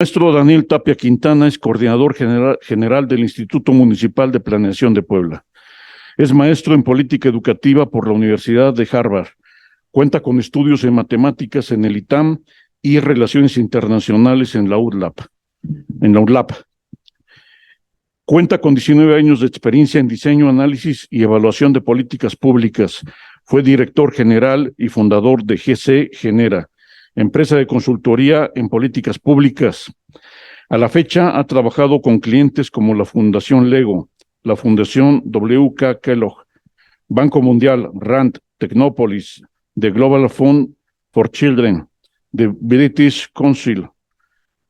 Maestro Daniel Tapia Quintana es coordinador general del Instituto Municipal de Planeación de Puebla. Es maestro en política educativa por la Universidad de Harvard. Cuenta con estudios en matemáticas en el ITAM y relaciones internacionales en la UDLAP. Cuenta con 19 años de experiencia en diseño, análisis y evaluación de políticas públicas. Fue director general y fundador de GC Genera, empresa de consultoría en políticas públicas. A la fecha ha trabajado con clientes como la Fundación Lego, la Fundación W.K. Kellogg, Banco Mundial, RAND, Technopolis, The Global Fund for Children, The British Council,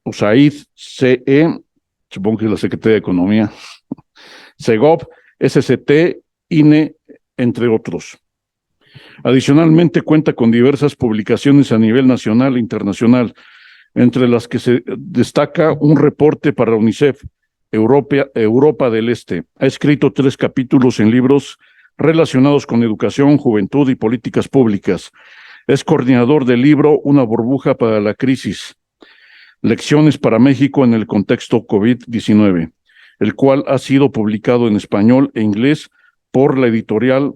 USAID, CE, supongo que es la Secretaría de Economía, SEGOV, SCT, INE, entre otros. Adicionalmente cuenta con diversas publicaciones a nivel nacional e internacional, entre las que se destaca un reporte para UNICEF, Europa del Este. Ha escrito 3 capítulos en libros relacionados con educación, juventud y políticas públicas. Es coordinador del libro Una burbuja para la crisis, Lecciones para México en el contexto COVID-19, el cual ha sido publicado en español e inglés por la editorial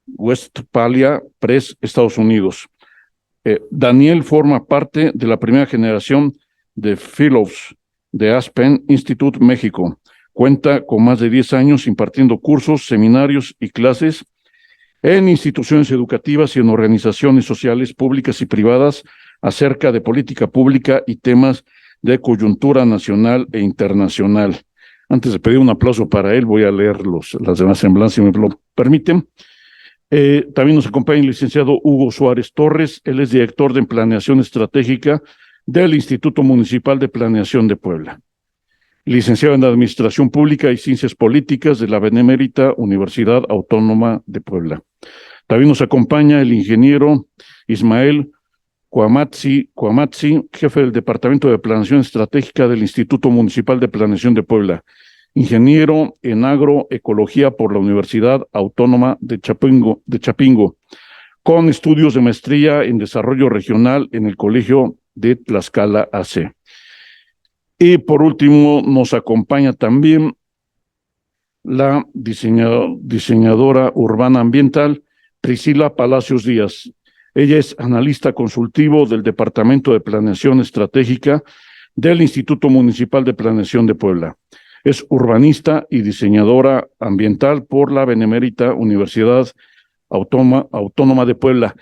Westphalia Press, Estados Unidos. Daniel forma parte de la primera generación de Fellows de Aspen Institute México. Cuenta con más de 10 años impartiendo cursos, seminarios y clases en instituciones educativas y en organizaciones sociales públicas y privadas acerca de política pública y temas de coyuntura nacional e internacional. Antes de pedir un aplauso para él, voy a leer las demás semblanzas, si me lo permiten. También nos acompaña el licenciado Hugo Suárez Torres. Él es director de Planeación Estratégica del Instituto Municipal de Planeación de Puebla. Licenciado en Administración Pública y Ciencias Políticas de la Benemérita Universidad Autónoma de Puebla. También nos acompaña el ingeniero Ismael Cuamatzi, jefe del Departamento de Planeación Estratégica del Instituto Municipal de Planeación de Puebla. Ingeniero en agroecología por la Universidad Autónoma de Chapingo, con estudios de maestría en desarrollo regional en el Colegio de Tlaxcala AC. Y por último nos acompaña también la diseñadora urbana ambiental Priscila Palacios Díaz. Ella es analista consultivo del Departamento de Planeación Estratégica del Instituto Municipal de Planeación de Puebla. Es urbanista y diseñadora ambiental por la Benemérita Universidad Autónoma de Puebla.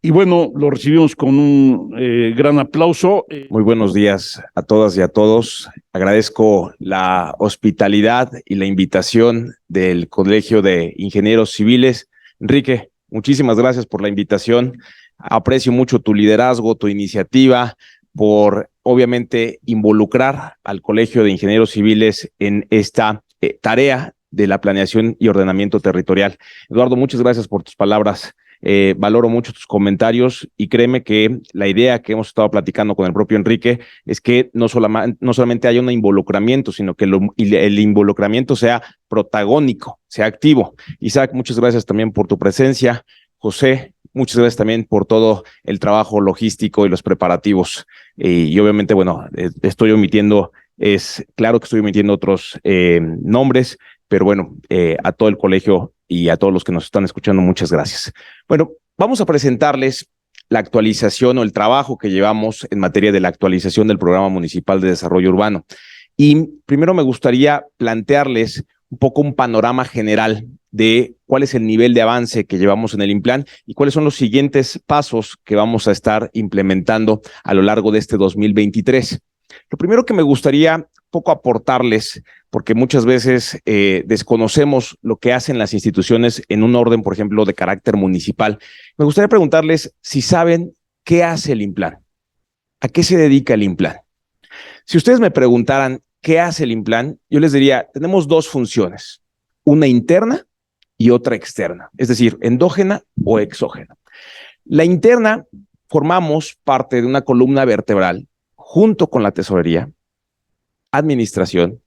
Y bueno, lo recibimos con un gran aplauso. Muy buenos días a todas y a todos. Agradezco la hospitalidad y la invitación del Colegio de Ingenieros Civiles. Enrique, muchísimas gracias por la invitación. Aprecio mucho tu liderazgo, tu iniciativa, por obviamente involucrar al Colegio de Ingenieros Civiles en esta tarea de la planeación y ordenamiento territorial. Eduardo, muchas gracias por tus palabras. Valoro mucho tus comentarios y créeme que la idea que hemos estado platicando con el propio Enrique es que no solamente haya un involucramiento, sino que el involucramiento sea protagónico, sea activo. Isaac, muchas gracias también por tu presencia. José, muchas gracias también por todo el trabajo logístico y los preparativos. Y obviamente, bueno, claro que estoy omitiendo otros nombres, pero bueno, a todo el colegio y a todos los que nos están escuchando, muchas gracias. Bueno, vamos a presentarles la actualización o el trabajo que llevamos en materia de la actualización del Programa Municipal de Desarrollo Urbano. Y primero me gustaría plantearles un poco un panorama general de cuál es el nivel de avance que llevamos en el INPLAN y cuáles son los siguientes pasos que vamos a estar implementando a lo largo de este 2023. Lo primero que me gustaría poco aportarles, porque muchas veces desconocemos lo que hacen las instituciones en un orden, por ejemplo, de carácter municipal. Me gustaría preguntarles si saben qué hace el INPLAN, a qué se dedica el INPLAN. Si ustedes me preguntaran qué hace el INPLAN, yo les diría, tenemos 2 funciones, una interna y otra externa, es decir, endógena o exógena. La interna, formamos parte de una columna vertebral junto con la tesorería, administración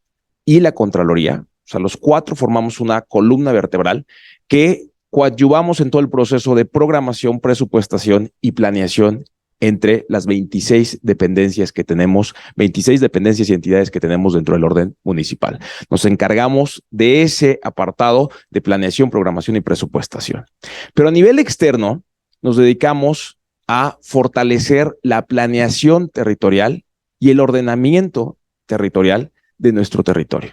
y la Contraloría. O sea, los 4 formamos una columna vertebral que coadyuvamos en todo el proceso de programación, presupuestación y planeación entre las 26 dependencias que tenemos, 26 dependencias y entidades que tenemos dentro del orden municipal. Nos encargamos de ese apartado de planeación, programación y presupuestación. Pero a nivel externo, nos dedicamos a fortalecer la planeación territorial y el ordenamiento territorial de nuestro territorio.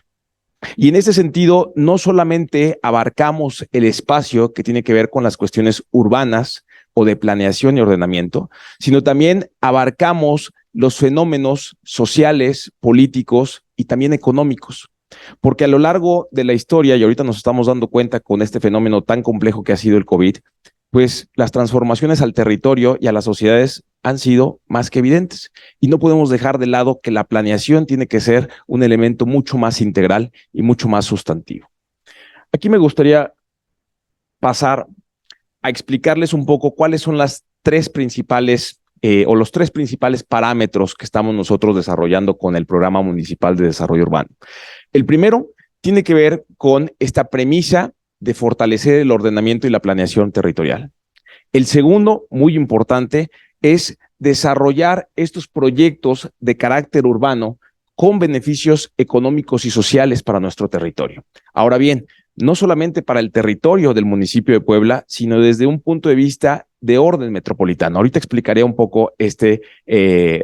Y en ese sentido, no solamente abarcamos el espacio que tiene que ver con las cuestiones urbanas o de planeación y ordenamiento, sino también abarcamos los fenómenos sociales, políticos y también económicos. Porque a lo largo de la historia, y ahorita nos estamos dando cuenta con este fenómeno tan complejo que ha sido el COVID, pues las transformaciones al territorio y a las sociedades han sido más que evidentes. Y no podemos dejar de lado que la planeación tiene que ser un elemento mucho más integral y mucho más sustantivo. Aquí me gustaría pasar a explicarles un poco cuáles son las tres principales o los tres principales parámetros que estamos nosotros desarrollando con el Programa Municipal de Desarrollo Urbano. El primero tiene que ver con esta premisa de fortalecer el ordenamiento y la planeación territorial. El segundo, muy importante, es desarrollar estos proyectos de carácter urbano con beneficios económicos y sociales para nuestro territorio. Ahora bien, no solamente para el territorio del municipio de Puebla, sino desde un punto de vista de orden metropolitano. Ahorita explicaré un poco este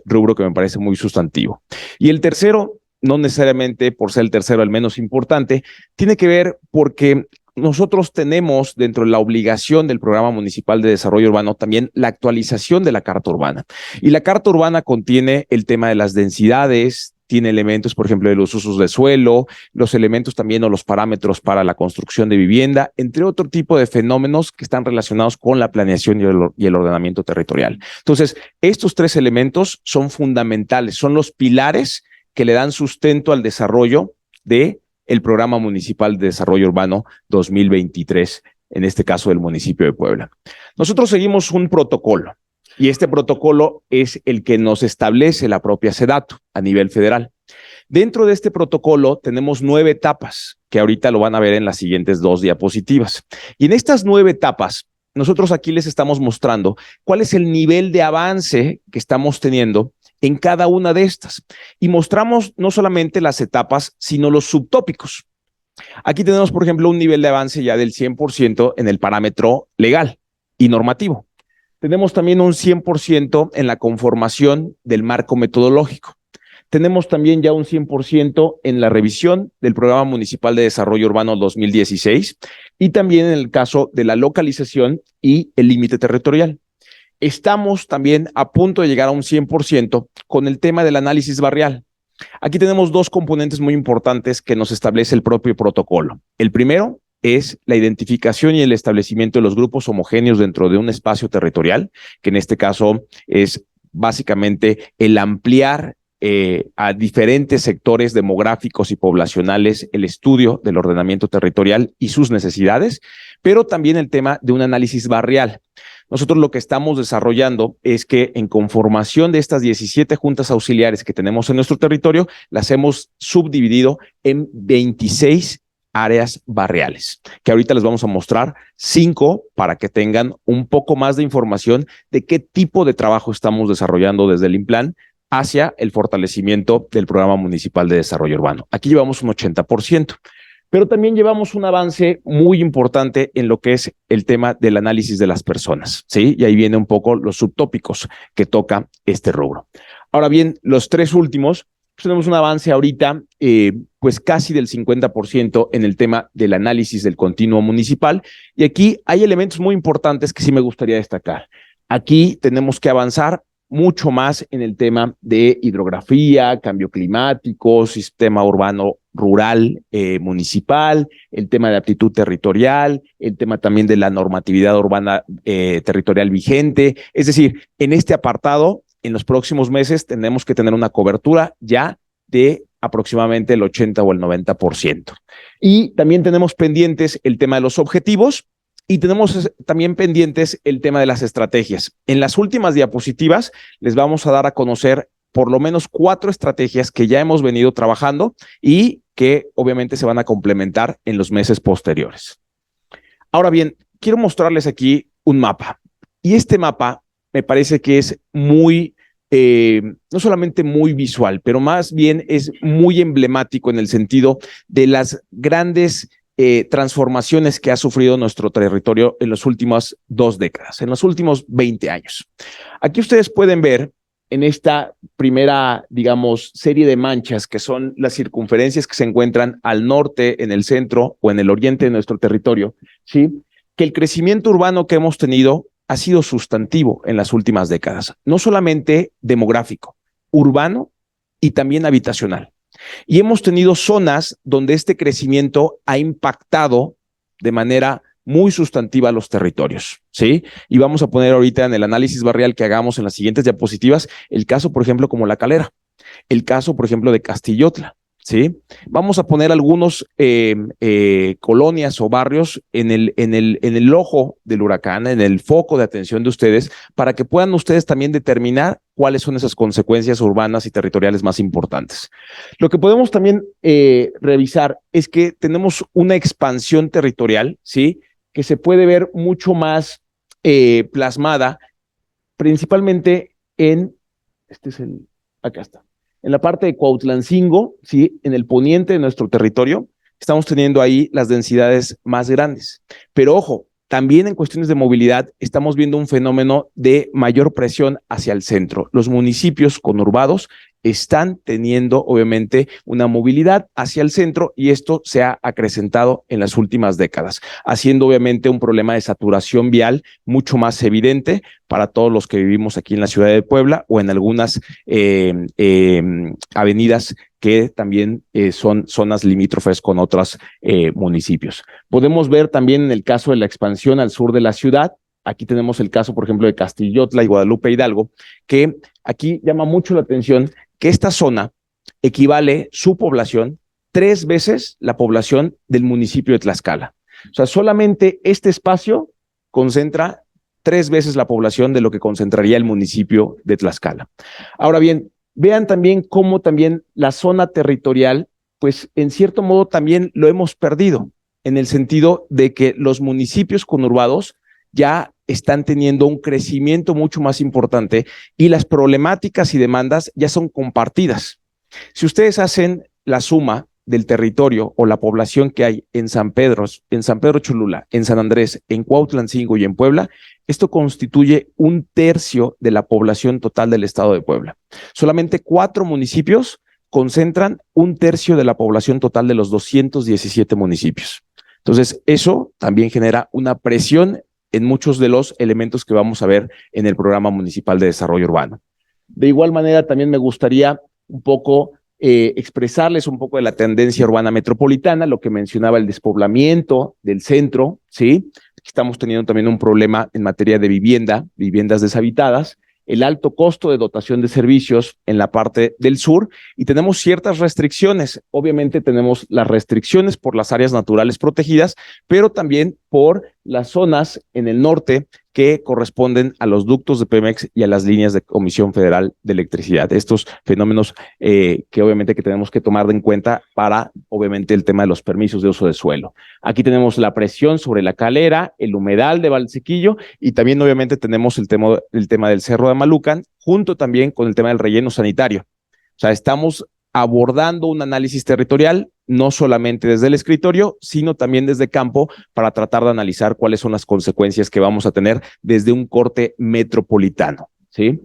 rubro que me parece muy sustantivo. Y el tercero, no necesariamente por ser el tercero el menos importante, tiene que ver porque nosotros tenemos dentro de la obligación del Programa Municipal de Desarrollo Urbano también la actualización de la Carta Urbana. Y la Carta Urbana contiene el tema de las densidades, tiene elementos, por ejemplo, de los usos de suelo, los elementos también o los parámetros para la construcción de vivienda, entre otro tipo de fenómenos que están relacionados con la planeación y el ordenamiento territorial. Entonces, estos tres elementos son fundamentales, son los pilares que le dan sustento al desarrollo de el Programa Municipal de Desarrollo Urbano 2023, en este caso del municipio de Puebla. Nosotros seguimos un protocolo y este protocolo es el que nos establece la propia SEDATU a nivel federal. Dentro de este protocolo tenemos 9 etapas, que ahorita lo van a ver en las siguientes 2 diapositivas. Y en estas 9 etapas, nosotros aquí les estamos mostrando cuál es el nivel de avance que estamos teniendo en cada una de estas. Y mostramos no solamente las etapas, sino los subtópicos. Aquí tenemos, por ejemplo, un nivel de avance ya del 100% en el parámetro legal y normativo. Tenemos también un 100% en la conformación del marco metodológico. Tenemos también ya un 100% en la revisión del Programa Municipal de Desarrollo Urbano 2016 y también en el caso de la localización y el límite territorial. Estamos también a punto de llegar a un 100% con el tema del análisis barrial. Aquí tenemos 2 componentes muy importantes que nos establece el propio protocolo. El primero es la identificación y el establecimiento de los grupos homogéneos dentro de un espacio territorial, que en este caso es básicamente el ampliar a diferentes sectores demográficos y poblacionales el estudio del ordenamiento territorial y sus necesidades, pero también el tema de un análisis barrial. Nosotros lo que estamos desarrollando es que en conformación de estas 17 juntas auxiliares que tenemos en nuestro territorio, las hemos subdividido en 26 áreas barriales, que ahorita les vamos a mostrar 5 para que tengan un poco más de información de qué tipo de trabajo estamos desarrollando desde el INPLAN hacia el fortalecimiento del Programa Municipal de Desarrollo Urbano. Aquí llevamos un 80%. Pero también llevamos un avance muy importante en lo que es el tema del análisis de las personas, ¿sí? Y ahí viene un poco los subtópicos que toca este rubro. Ahora bien, los 3 últimos, pues tenemos un avance ahorita, pues casi del 50% en el tema del análisis del continuo municipal. Y aquí hay elementos muy importantes que sí me gustaría destacar. Aquí tenemos que avanzar mucho más en el tema de hidrografía, cambio climático, sistema urbano rural municipal, el tema de aptitud territorial, el tema también de la normatividad urbana territorial vigente. Es decir, en este apartado, en los próximos meses tenemos que tener una cobertura ya de aproximadamente el 80 o el 90%. Y también tenemos pendientes el tema de los objetivos, y tenemos también pendientes el tema de las estrategias. En las últimas diapositivas les vamos a dar a conocer por lo menos 4 estrategias que ya hemos venido trabajando y que obviamente se van a complementar en los meses posteriores. Ahora bien, quiero mostrarles aquí un mapa. Y este mapa me parece que es muy, no solamente muy visual, pero más bien es muy emblemático en el sentido de las grandes transformaciones que ha sufrido nuestro territorio en las últimas 2 décadas, en los últimos 20 años. Aquí ustedes pueden ver en esta primera, digamos, serie de manchas que son las circunferencias que se encuentran al norte, en el centro o en el oriente de nuestro territorio, ¿sí? Que el crecimiento urbano que hemos tenido ha sido sustantivo en las últimas décadas, no solamente demográfico, urbano y también habitacional. Y hemos tenido zonas donde este crecimiento ha impactado de manera muy sustantiva a los territorios, ¿sí? Y vamos a poner ahorita en el análisis barrial que hagamos en las siguientes diapositivas el caso, por ejemplo, como La Calera, el caso, por ejemplo, de Castillotla, ¿sí? Vamos a poner algunos colonias o barrios en el ojo del huracán, en el foco de atención de ustedes, para que puedan ustedes también determinar cuáles son esas consecuencias urbanas y territoriales más importantes. Lo que podemos también revisar es que tenemos una expansión territorial, ¿sí? Que se puede ver mucho más plasmada, principalmente acá está, en la parte de Cuautlancingo, ¿sí? En el poniente de nuestro territorio, estamos teniendo ahí las densidades más grandes. Pero ojo, también en cuestiones de movilidad estamos viendo un fenómeno de mayor presión hacia el centro. Los municipios conurbados están teniendo obviamente una movilidad hacia el centro y esto se ha acrecentado en las últimas décadas, haciendo obviamente un problema de saturación vial mucho más evidente para todos los que vivimos aquí en la ciudad de Puebla o en algunas avenidas que también son zonas limítrofes con otros municipios. Podemos ver también en el caso de la expansión al sur de la ciudad. Aquí tenemos el caso, por ejemplo, de Castillotla y Guadalupe Hidalgo, que aquí llama mucho la atención que esta zona equivale su población 3 veces la población del municipio de Tlaxcala. O sea, solamente este espacio concentra 3 veces la población de lo que concentraría el municipio de Tlaxcala. Ahora bien, vean también cómo también la zona territorial, pues en cierto modo también lo hemos perdido, en el sentido de que los municipios conurbados ya están teniendo un crecimiento mucho más importante y las problemáticas y demandas ya son compartidas. Si ustedes hacen la suma del territorio o la población que hay en San Pedro Cholula, en San Andrés, en Cuautlancingo y en Puebla, esto constituye 1/3 de la población total del estado de Puebla. Solamente 4 municipios concentran 1/3 de la población total de los 217 municipios. Entonces, eso también genera una presión en muchos de los elementos que vamos a ver en el Programa Municipal de Desarrollo Urbano. De igual manera, también me gustaría un poco expresarles un poco de la tendencia urbana metropolitana, lo que mencionaba el despoblamiento del centro, ¿sí? Estamos teniendo también un problema en materia de viviendas deshabitadas, el alto costo de dotación de servicios en la parte del sur y tenemos ciertas restricciones. Obviamente tenemos las restricciones por las áreas naturales protegidas, pero también por las zonas en el norte que corresponden a los ductos de Pemex y a las líneas de Comisión Federal de Electricidad. Estos fenómenos que obviamente que tenemos que tomar en cuenta para, obviamente, el tema de los permisos de uso de suelo. Aquí tenemos la presión sobre La Calera, el humedal de Valsequillo y también, obviamente, tenemos el tema del Cerro de Amalucan, junto también con el tema del relleno sanitario. O sea, estamos abordando un análisis territorial, no solamente desde el escritorio, sino también desde campo, para tratar de analizar cuáles son las consecuencias que vamos a tener desde un corte metropolitano, ¿sí?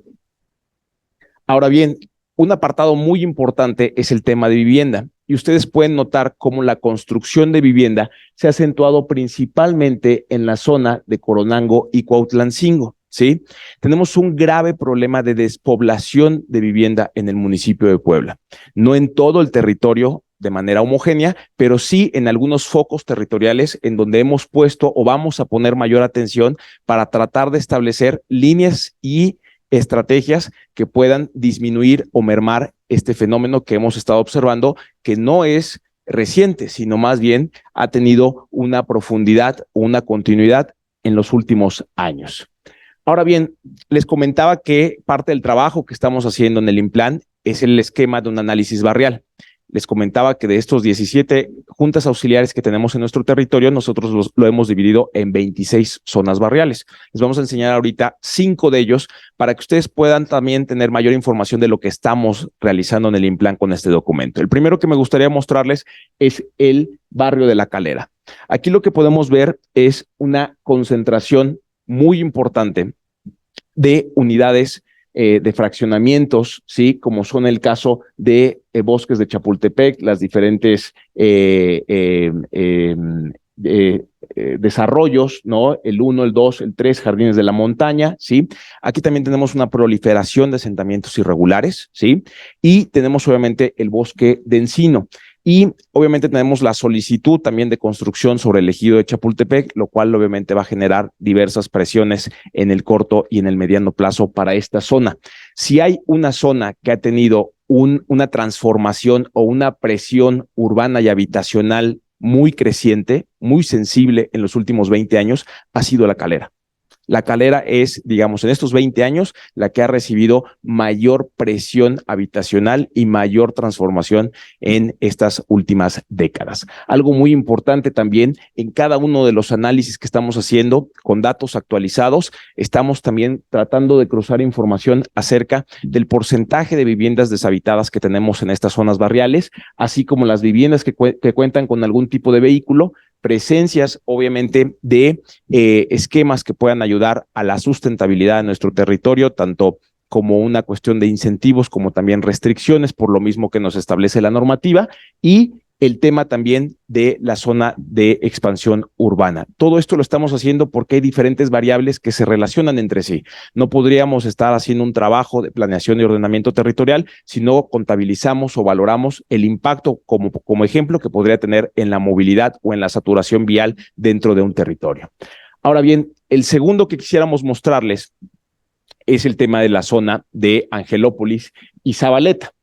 Ahora bien, un apartado muy importante es el tema de vivienda, y ustedes pueden notar cómo la construcción de vivienda se ha acentuado principalmente en la zona de Coronango y Cuautlancingo, ¿sí? Tenemos un grave problema de despoblación de vivienda en el municipio de Puebla. No en todo el territorio de manera homogénea, pero sí en algunos focos territoriales en donde hemos puesto o vamos a poner mayor atención para tratar de establecer líneas y estrategias que puedan disminuir o mermar este fenómeno que hemos estado observando, que no es reciente, sino más bien ha tenido una profundidad o una continuidad en los últimos años. Ahora bien, les comentaba que parte del trabajo que estamos haciendo en el INPLAN es el esquema de un análisis barrial. les comentaba que de estos 17 juntas auxiliares que tenemos en nuestro territorio, nosotros lo hemos dividido en 26 zonas barriales. Les vamos a enseñar ahorita 5 de ellos para que ustedes puedan también tener mayor información de lo que estamos realizando en el INPLAN con este documento. El primero que me gustaría mostrarles es el barrio de La Calera. Aquí lo que podemos ver es una concentración muy importante de unidades de fraccionamientos, ¿sí? Como son el caso de Bosques de Chapultepec, las diferentes desarrollos, ¿no? El 1, el 2, el 3, Jardines de la Montaña, ¿sí? Aquí también tenemos una proliferación de asentamientos irregulares, ¿sí? Y tenemos obviamente el bosque de encino. Y obviamente tenemos la solicitud también de construcción sobre el ejido de Chapultepec, lo cual obviamente va a generar diversas presiones en el corto y en el mediano plazo para esta zona. Si hay una zona que ha tenido una transformación o una presión urbana y habitacional muy creciente, muy sensible en los últimos 20 años, ha sido La Calera. La Calera es, digamos, en estos 20 años, la que ha recibido mayor presión habitacional y mayor transformación en estas últimas décadas. Algo muy importante también, en cada uno de los análisis que estamos haciendo con datos actualizados, estamos también tratando de cruzar información acerca del porcentaje de viviendas deshabitadas que tenemos en estas zonas barriales, así como las viviendas que cuentan con algún tipo de vehículo, presencias, obviamente, de esquemas que puedan ayudar a la sustentabilidad de nuestro territorio, tanto como una cuestión de incentivos, como también restricciones, por lo mismo que nos establece la normativa, y el tema también de la zona de expansión urbana. Todo esto lo estamos haciendo porque hay diferentes variables que se relacionan entre sí. No podríamos estar haciendo un trabajo de planeación y ordenamiento territorial si no contabilizamos o valoramos el impacto como ejemplo que podría tener en la movilidad o en la saturación vial dentro de un territorio. Ahora bien, el segundo que quisiéramos mostrarles es el tema de la zona de Angelópolis y Zabaleta.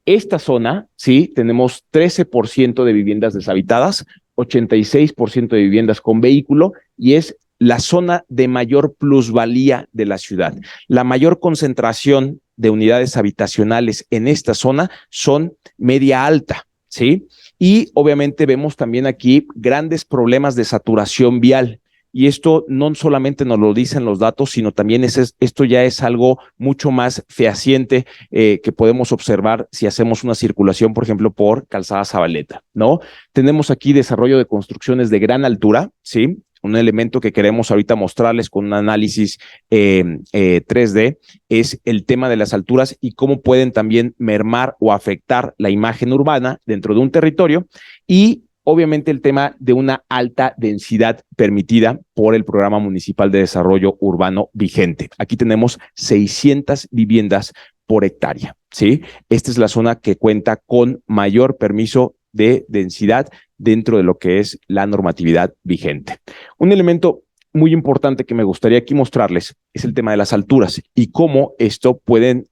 Esta zona, sí, tenemos 13% de viviendas deshabitadas, 86% de viviendas con vehículo y es la zona de mayor plusvalía de la ciudad. La mayor concentración de unidades habitacionales en esta zona son media alta, ¿sí? Y obviamente vemos también aquí grandes problemas de saturación vial. Y esto no solamente nos lo dicen los datos, sino también esto ya es algo mucho más fehaciente que podemos observar si hacemos una circulación, por ejemplo, por Calzada Zabaleta, ¿no? Tenemos aquí desarrollo de construcciones de gran altura, ¿sí? Un elemento que queremos ahorita mostrarles con un análisis 3D es el tema de las alturas y cómo pueden también mermar o afectar la imagen urbana dentro de un territorio y obviamente el tema de una alta densidad permitida por el Programa Municipal de Desarrollo Urbano vigente. Aquí tenemos 600 viviendas por hectárea, ¿sí? Esta es la zona que cuenta con mayor permiso de densidad dentro de lo que es la normatividad vigente. Un elemento muy importante que me gustaría aquí mostrarles es el tema de las alturas y cómo esto pueden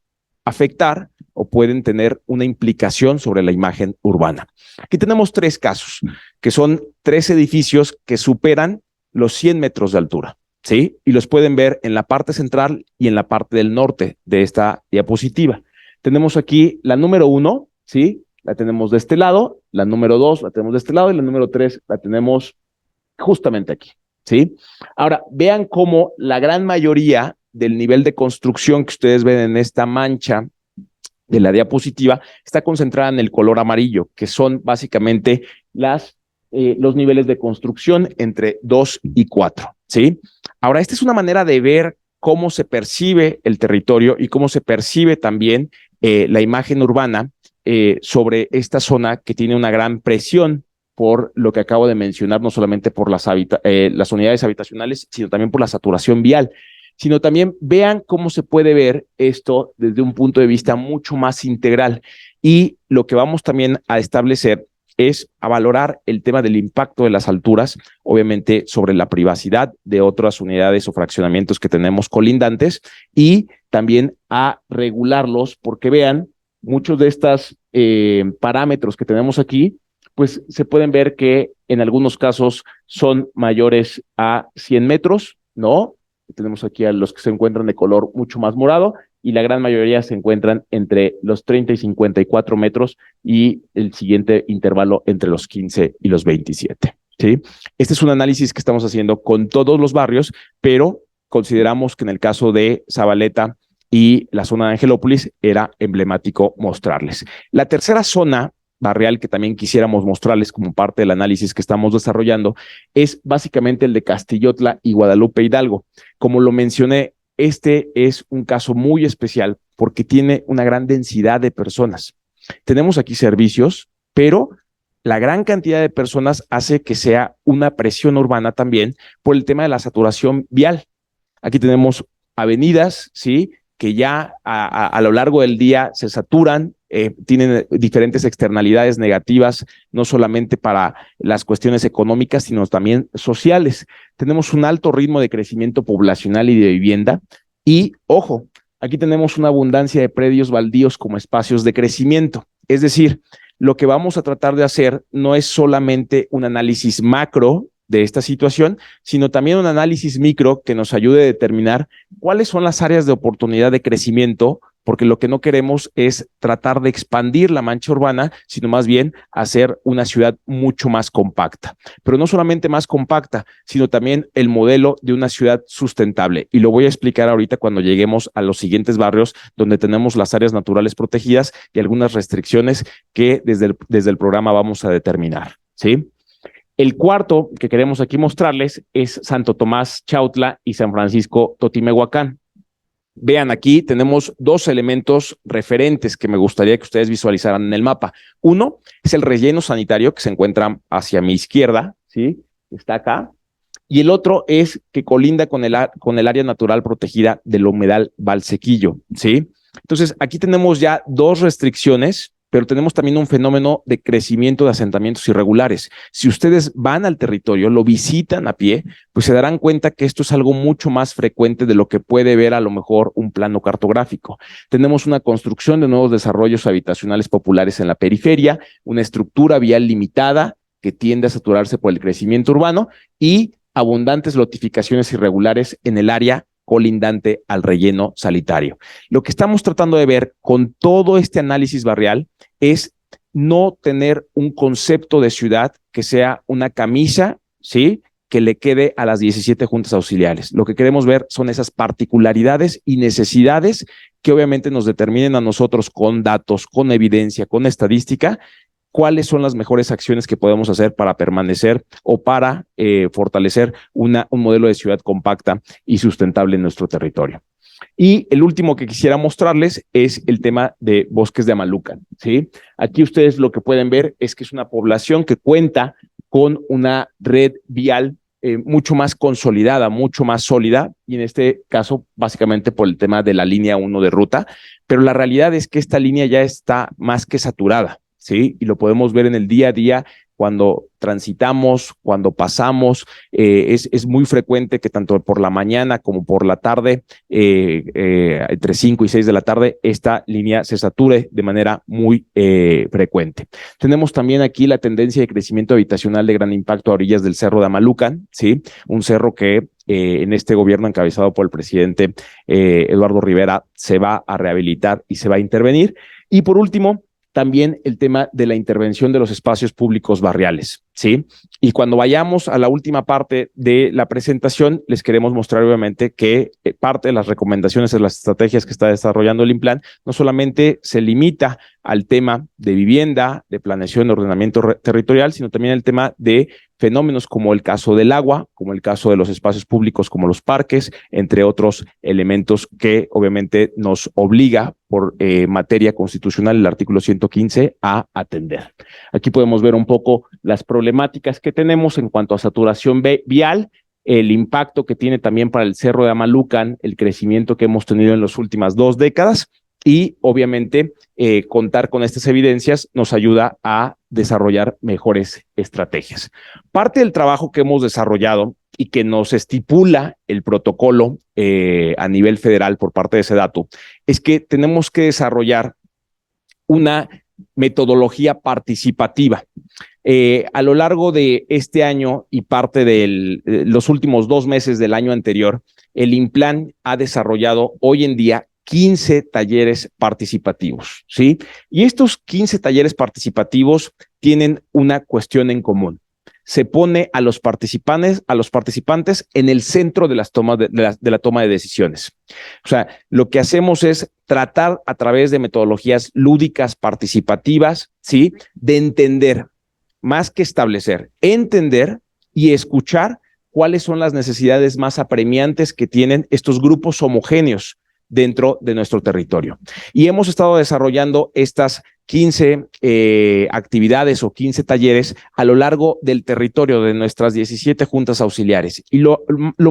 afectar o pueden tener una implicación sobre la imagen urbana. Aquí tenemos 3 casos, que son 3 edificios que superan los 100 metros de altura, ¿sí? Y los pueden ver en la parte central y en la parte del norte de esta diapositiva. Tenemos aquí la número 1, ¿sí? La tenemos de este lado, la número 2 la tenemos de este lado y la número 3 la tenemos justamente aquí, ¿sí? Ahora, vean cómo la gran mayoría del nivel de construcción que ustedes ven en esta mancha de la diapositiva está concentrada en el color amarillo, que son básicamente los niveles de construcción entre 2 y 4, ¿sí? Ahora, esta es una manera de ver cómo se percibe el territorio y cómo se percibe también la imagen urbana sobre esta zona que tiene una gran presión por lo que acabo de mencionar, no solamente por las unidades habitacionales, sino también por la saturación vial, sino también vean cómo se puede ver esto desde un punto de vista mucho más integral. Y lo que vamos también a establecer es a valorar el tema del impacto de las alturas, obviamente sobre la privacidad de otras unidades o fraccionamientos que tenemos colindantes y también a regularlos porque vean, muchos de estos parámetros que tenemos aquí, pues se pueden ver que en algunos casos son mayores a 100 metros, ¿no? tenemos aquí a los que se encuentran de color mucho más morado, y la gran mayoría se encuentran entre los 30 y 54 metros, y el siguiente intervalo entre los 15 y los 27. ¿Sí? Este es un análisis que estamos haciendo con todos los barrios, pero consideramos que en el caso de Zabaleta y la zona de Angelópolis era emblemático mostrarles. La tercera zona barrial que también quisiéramos mostrarles como parte del análisis que estamos desarrollando es básicamente el de Castillotla y Guadalupe Hidalgo. Como lo mencioné, este es un caso muy especial porque tiene una gran densidad de personas. Tenemos aquí servicios, pero la gran cantidad de personas hace que sea una presión urbana también por el tema de la saturación vial. Aquí tenemos avenidas, ¿sí?, que ya a lo largo del día se saturan, tienen diferentes externalidades negativas, no solamente para las cuestiones económicas, sino también sociales. Tenemos un alto ritmo de crecimiento poblacional y de vivienda, y, ojo, aquí tenemos una abundancia de predios baldíos como espacios de crecimiento. Es decir, lo que vamos a tratar de hacer no es solamente un análisis macro de esta situación, sino también un análisis micro que nos ayude a determinar cuáles son las áreas de oportunidad de crecimiento, porque lo que no queremos es tratar de expandir la mancha urbana, sino más bien hacer una ciudad mucho más compacta. Pero no solamente más compacta, sino también el modelo de una ciudad sustentable. Y lo voy a explicar ahorita cuando lleguemos a los siguientes barrios donde tenemos las áreas naturales protegidas y algunas restricciones que desde el programa vamos a determinar, ¿sí? El cuarto que queremos aquí mostrarles es Santo Tomás Chautla y San Francisco Totimehuacán. Vean, aquí tenemos dos elementos referentes que me gustaría que ustedes visualizaran en el mapa. Uno es el relleno sanitario que se encuentra hacia mi izquierda, ¿sí? Está acá. Y el otro es que colinda con el área natural protegida del humedal Valsequillo, ¿sí? Entonces, aquí tenemos ya dos restricciones, pero tenemos también un fenómeno de crecimiento de asentamientos irregulares. Si ustedes van al territorio, lo visitan a pie, pues se darán cuenta que esto es algo mucho más frecuente de lo que puede ver a lo mejor un plano cartográfico. Tenemos una construcción de nuevos desarrollos habitacionales populares en la periferia, una estructura vial limitada que tiende a saturarse por el crecimiento urbano y abundantes lotificaciones irregulares en el área colindante al relleno sanitario. Lo que estamos tratando de ver con todo este análisis barrial es no tener un concepto de ciudad que sea una camisa, ¿sí?, que le quede a las 17 juntas auxiliares. Lo que queremos ver son esas particularidades y necesidades que obviamente nos determinen a nosotros con datos, con evidencia, con estadística, cuáles son las mejores acciones que podemos hacer para permanecer o para fortalecer un modelo de ciudad compacta y sustentable en nuestro territorio. Y el último que quisiera mostrarles es el tema de Bosques de Amalucan, ¿sí? Aquí ustedes lo que pueden ver es que es una población que cuenta con una red vial mucho más consolidada, mucho más sólida, y en este caso básicamente por el tema de la línea 1 de ruta, pero la realidad es que esta línea ya está más que saturada, ¿sí? Y lo podemos ver en el día a día cuando transitamos, cuando pasamos. Es muy frecuente que tanto por la mañana como por la tarde, entre 5 y 6 de la tarde, esta línea se sature de manera muy frecuente. Tenemos también aquí la tendencia de crecimiento habitacional de gran impacto a orillas del Cerro de Amalucan, ¿sí? Un cerro que en este gobierno encabezado por el presidente Eduardo Rivera se va a rehabilitar y se va a intervenir. Y por último, también el tema de la intervención de los espacios públicos barriales, ¿sí? Y cuando vayamos a la última parte de la presentación, les queremos mostrar obviamente que parte de las recomendaciones de las estrategias que está desarrollando el INPLAN no solamente se limita al tema de vivienda, de planeación, de ordenamiento territorial, sino también el tema de fenómenos como el caso del agua, como el caso de los espacios públicos como los parques, entre otros elementos que obviamente nos obliga por materia constitucional el artículo 115 a atender. Aquí podemos ver un poco las problemáticas que tenemos en cuanto a saturación vial, el impacto que tiene también para el Cerro de Amalucan, el crecimiento que hemos tenido en las últimas 2 décadas, y obviamente contar con estas evidencias nos ayuda a desarrollar mejores estrategias. Parte del trabajo que hemos desarrollado y que nos estipula el protocolo a nivel federal por parte de SEDATU es que tenemos que desarrollar una metodología participativa. A lo largo de este año y parte de los últimos 2 meses del año anterior, el INPLAN ha desarrollado hoy en día 15 talleres participativos, ¿sí? Y estos 15 talleres participativos tienen una cuestión en común. Se pone a los participantes en el centro de la toma de decisiones. O sea, lo que hacemos es tratar a través de metodologías lúdicas, participativas, ¿sí? De entender, más que establecer, entender y escuchar cuáles son las necesidades más apremiantes que tienen estos grupos homogéneos dentro de nuestro territorio. Y hemos estado desarrollando estas 15 actividades o 15 talleres a lo largo del territorio de nuestras 17 juntas auxiliares. Y lo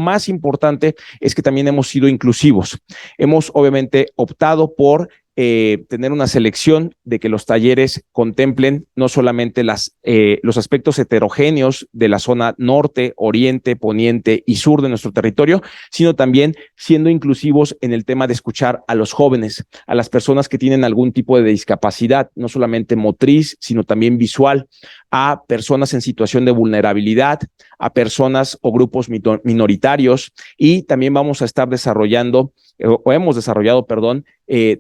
más importante es que también hemos sido inclusivos. Hemos obviamente optado por tener una selección de que los talleres contemplen no solamente los aspectos heterogéneos de la zona norte, oriente, poniente y sur de nuestro territorio, sino también siendo inclusivos en el tema de escuchar a los jóvenes, a las personas que tienen algún tipo de discapacidad, no solamente motriz, sino también visual, a personas en situación de vulnerabilidad, a personas o grupos minoritarios, y también vamos a estar desarrollando hemos desarrollado,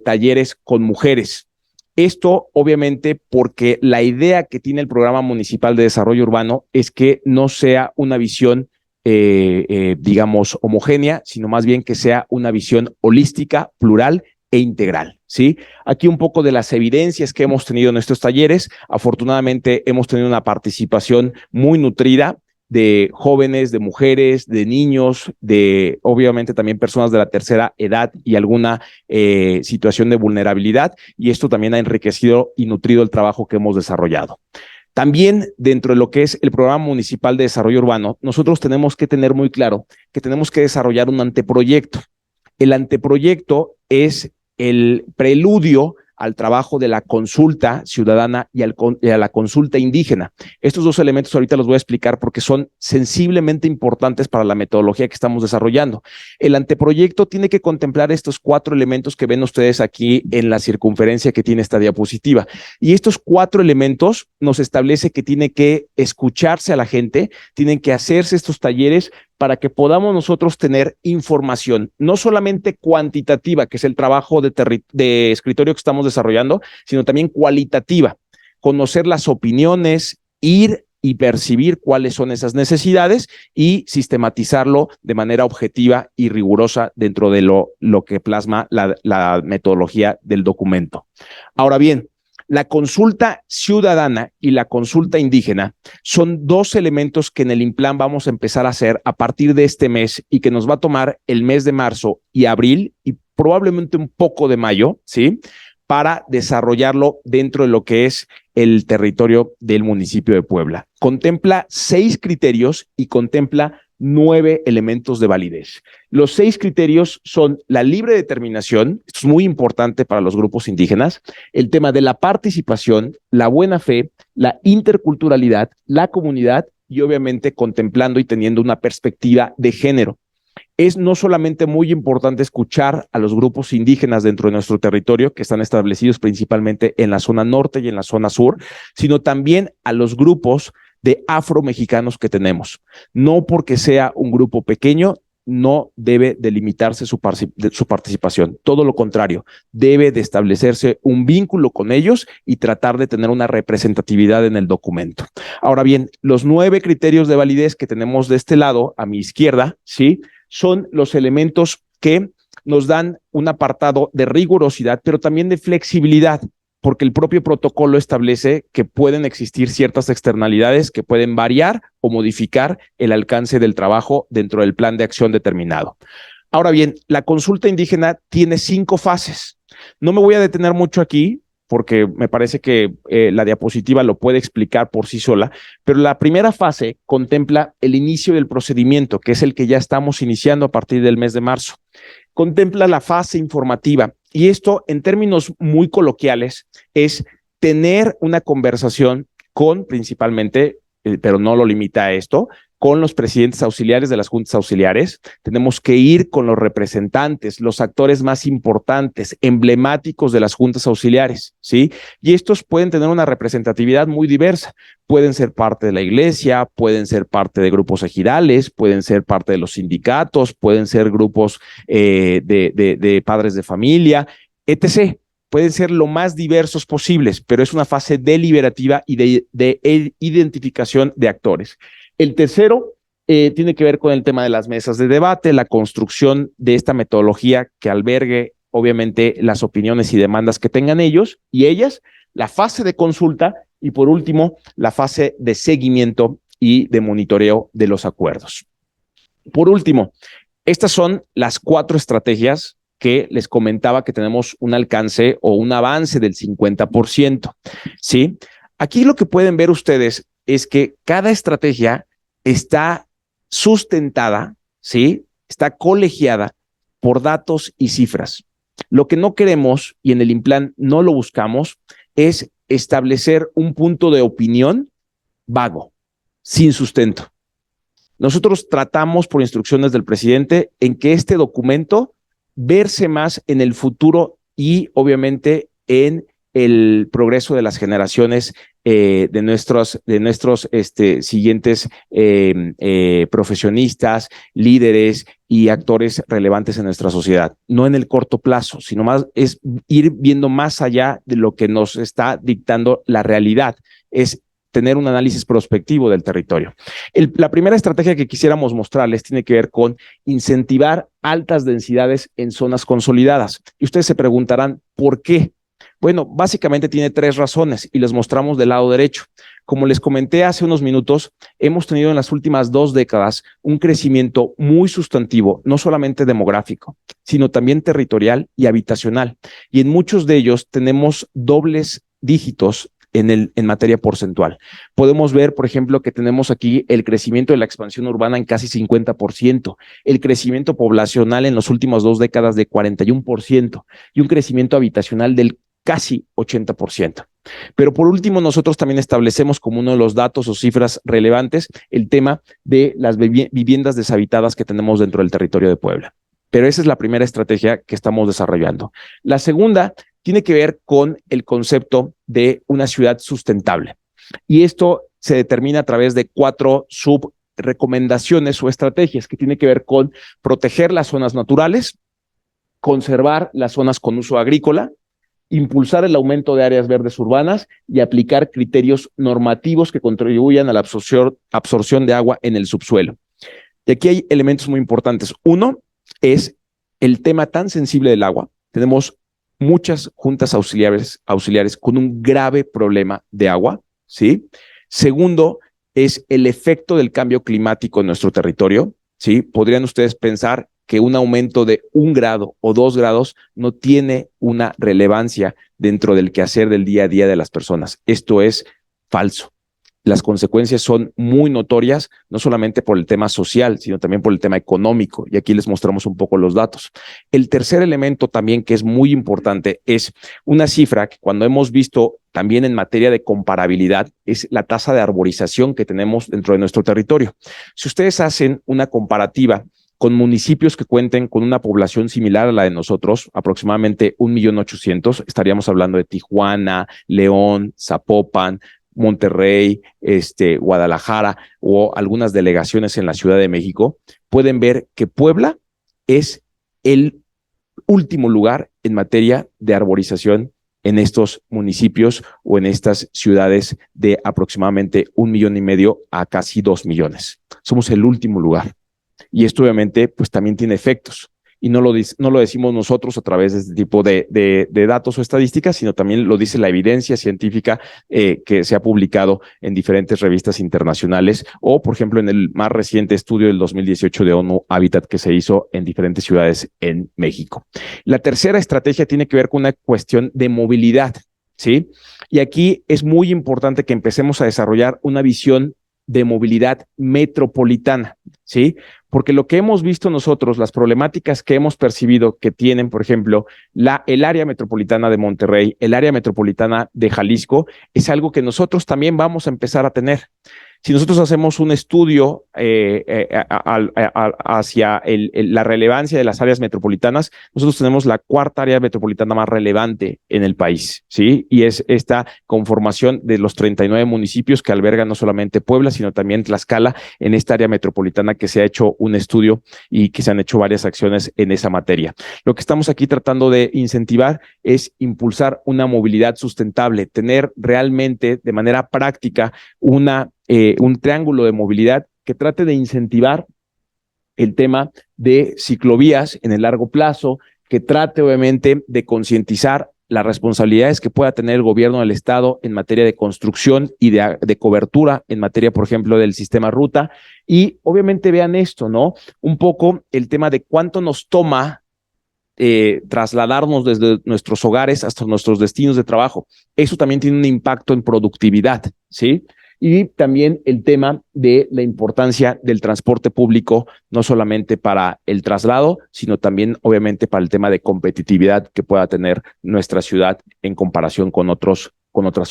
talleres con mujeres. Esto, obviamente, porque la idea que tiene el Programa Municipal de Desarrollo Urbano es que no sea una visión, digamos, homogénea, sino más bien que sea una visión holística, plural e integral, ¿sí? Aquí un poco de las evidencias que hemos tenido en estos talleres. Afortunadamente, hemos tenido una participación muy nutrida de jóvenes, de mujeres, de niños, de obviamente también personas de la tercera edad y alguna situación de vulnerabilidad, y esto también ha enriquecido y nutrido el trabajo que hemos desarrollado. También dentro de lo que es el Programa Municipal de Desarrollo Urbano, nosotros tenemos que tener muy claro que tenemos que desarrollar un anteproyecto. El anteproyecto es el preludio al trabajo de la consulta ciudadana y a la consulta indígena. Estos dos elementos ahorita los voy a explicar porque son sensiblemente importantes para la metodología que estamos desarrollando. El anteproyecto tiene que contemplar estos 4 elementos que ven ustedes aquí en la circunferencia que tiene esta diapositiva. Y estos 4 elementos nos establece que tiene que escucharse a la gente, tienen que hacerse estos talleres para que podamos nosotros tener información, no solamente cuantitativa, que es el trabajo de escritorio que estamos desarrollando, sino también cualitativa, conocer las opiniones, ir y percibir cuáles son esas necesidades y sistematizarlo de manera objetiva y rigurosa dentro de lo que plasma la metodología del documento. Ahora bien, la consulta ciudadana y la consulta indígena son 2 elementos que en el INPLAN vamos a empezar a hacer a partir de este mes y que nos va a tomar el mes de marzo y abril y probablemente un poco de mayo, ¿sí? Para desarrollarlo dentro de lo que es el territorio del municipio de Puebla. Contempla 6 criterios y contempla 9 elementos de validez. Los 6 criterios son la libre determinación, esto es muy importante para los grupos indígenas, el tema de la participación, la buena fe, la interculturalidad, la comunidad y obviamente contemplando y teniendo una perspectiva de género. Es no solamente muy importante escuchar a los grupos indígenas dentro de nuestro territorio, que están establecidos principalmente en la zona norte y en la zona sur, sino también a los grupos de afromexicanos que tenemos. No porque sea un grupo pequeño, no debe delimitarse su participación. Todo lo contrario, debe de establecerse un vínculo con ellos y tratar de tener una representatividad en el documento. Ahora bien, los 9 criterios de validez que tenemos de este lado, a mi izquierda, ¿sí?, son los elementos que nos dan un apartado de rigurosidad, pero también de flexibilidad, porque el propio protocolo establece que pueden existir ciertas externalidades que pueden variar o modificar el alcance del trabajo dentro del plan de acción determinado. Ahora bien, la consulta indígena tiene 5 fases. No me voy a detener mucho aquí, porque me parece que la diapositiva lo puede explicar por sí sola, pero la primera fase contempla el inicio del procedimiento, que es el que ya estamos iniciando a partir del mes de marzo. Contempla la fase informativa, y esto en términos muy coloquiales es tener una conversación con principalmente, pero no lo limita a esto, con los presidentes auxiliares de las juntas auxiliares, tenemos que ir con los representantes, los actores más importantes, emblemáticos de las juntas auxiliares, ¿sí? Y estos pueden tener una representatividad muy diversa. Pueden ser parte de la iglesia, pueden ser parte de grupos ejidales, pueden ser parte de los sindicatos, pueden ser grupos de padres de familia, etc. Pueden ser lo más diversos posibles, pero es una fase deliberativa y de identificación de actores. El tercero tiene que ver con el tema de las mesas de debate, la construcción de esta metodología que albergue, obviamente, las opiniones y demandas que tengan ellos y ellas, la fase de consulta y, por último, la fase de seguimiento y de monitoreo de los acuerdos. Por último, estas son las 4 estrategias que les comentaba que tenemos un alcance o un avance del 50%, ¿sí? Aquí lo que pueden ver ustedes es que cada estrategia está sustentada, ¿sí? Está colegiada por datos y cifras. Lo que no queremos, y en el Implan no lo buscamos, es establecer un punto de opinión vago, sin sustento. Nosotros tratamos, por instrucciones del presidente, en que este documento verse más en el futuro y, obviamente, en el progreso de las generaciones de nuestros siguientes profesionistas, líderes y actores relevantes en nuestra sociedad. No en el corto plazo, sino más es ir viendo más allá de lo que nos está dictando la realidad. Es tener un análisis prospectivo del territorio. La primera estrategia que quisiéramos mostrarles tiene que ver con incentivar altas densidades en zonas consolidadas. Y ustedes se preguntarán, ¿por qué? Bueno, básicamente tiene 3 razones y les mostramos del lado derecho. Como les comenté hace unos minutos, hemos tenido en las últimas 2 décadas un crecimiento muy sustantivo, no solamente demográfico, sino también territorial y habitacional. Y en muchos de ellos tenemos dobles dígitos en materia porcentual. Podemos ver, por ejemplo, que tenemos aquí el crecimiento de la expansión urbana en casi 50%, el crecimiento poblacional en las últimas 2 décadas de 41% y un crecimiento habitacional del casi 80%. Pero por último, nosotros también establecemos como uno de los datos o cifras relevantes el tema de las viviendas deshabitadas que tenemos dentro del territorio de Puebla. Pero esa es la primera estrategia que estamos desarrollando. La segunda tiene que ver con el concepto de una ciudad sustentable. Y esto se determina a través de 4 subrecomendaciones o estrategias que tiene que ver con proteger las zonas naturales, conservar las zonas con uso agrícola, impulsar el aumento de áreas verdes urbanas y aplicar criterios normativos que contribuyan a la absorción de agua en el subsuelo. Y aquí hay elementos muy importantes. Uno es el tema tan sensible del agua. Tenemos muchas juntas auxiliares con un grave problema de agua, ¿sí? Segundo, es el efecto del cambio climático en nuestro territorio, ¿sí? Podrían ustedes pensar que un aumento de 1 grado o 2 grados no tiene una relevancia dentro del quehacer del día a día de las personas. Esto es falso. Las consecuencias son muy notorias, no solamente por el tema social, sino también por el tema económico. Y aquí les mostramos un poco los datos. El tercer elemento también que es muy importante es una cifra que cuando hemos visto también en materia de comparabilidad es la tasa de arborización que tenemos dentro de nuestro territorio. Si ustedes hacen una comparativa con municipios que cuenten con una población similar a la de nosotros, aproximadamente 1.800.000, estaríamos hablando de Tijuana, León, Zapopan, Monterrey, Guadalajara o algunas delegaciones en la Ciudad de México, pueden ver que Puebla es el último lugar en materia de arborización en estos municipios o en estas ciudades de aproximadamente 1,5 millones a casi 2 millones. Somos el último lugar. Y esto obviamente pues también tiene efectos. Y no lo decimos nosotros a través de este tipo de datos o estadísticas, sino también lo dice la evidencia científica que se ha publicado en diferentes revistas internacionales o, por ejemplo, en el más reciente estudio del 2018 de ONU Habitat que se hizo en diferentes ciudades en México. La tercera estrategia tiene que ver con una cuestión de movilidad, ¿sí? Y aquí es muy importante que empecemos a desarrollar una visión de movilidad metropolitana, ¿sí? Porque lo que hemos visto nosotros, las problemáticas que hemos percibido que tienen, por ejemplo, el área metropolitana de Monterrey, el área metropolitana de Jalisco, es algo que nosotros también vamos a empezar a tener. Si nosotros hacemos un estudio hacia la relevancia de las áreas metropolitanas, nosotros tenemos la cuarta área metropolitana más relevante en el país, ¿sí? Y es esta conformación de los 39 municipios que albergan no solamente Puebla, sino también Tlaxcala, en esta área metropolitana que se ha hecho un estudio y que se han hecho varias acciones en esa materia. Lo que estamos aquí tratando de incentivar es impulsar una movilidad sustentable, tener realmente de manera práctica un triángulo de movilidad que trate de incentivar el tema de ciclovías en el largo plazo, que trate obviamente de concientizar las responsabilidades que pueda tener el gobierno del estado en materia de construcción y de cobertura en materia, por ejemplo, del sistema ruta. Y obviamente vean esto, ¿no? Un poco el tema de cuánto nos toma trasladarnos desde nuestros hogares hasta nuestros destinos de trabajo. Eso también tiene un impacto en productividad, ¿sí? Y también el tema de la importancia del transporte público, no solamente para el traslado, sino también obviamente para el tema de competitividad que pueda tener nuestra ciudad en comparación con otras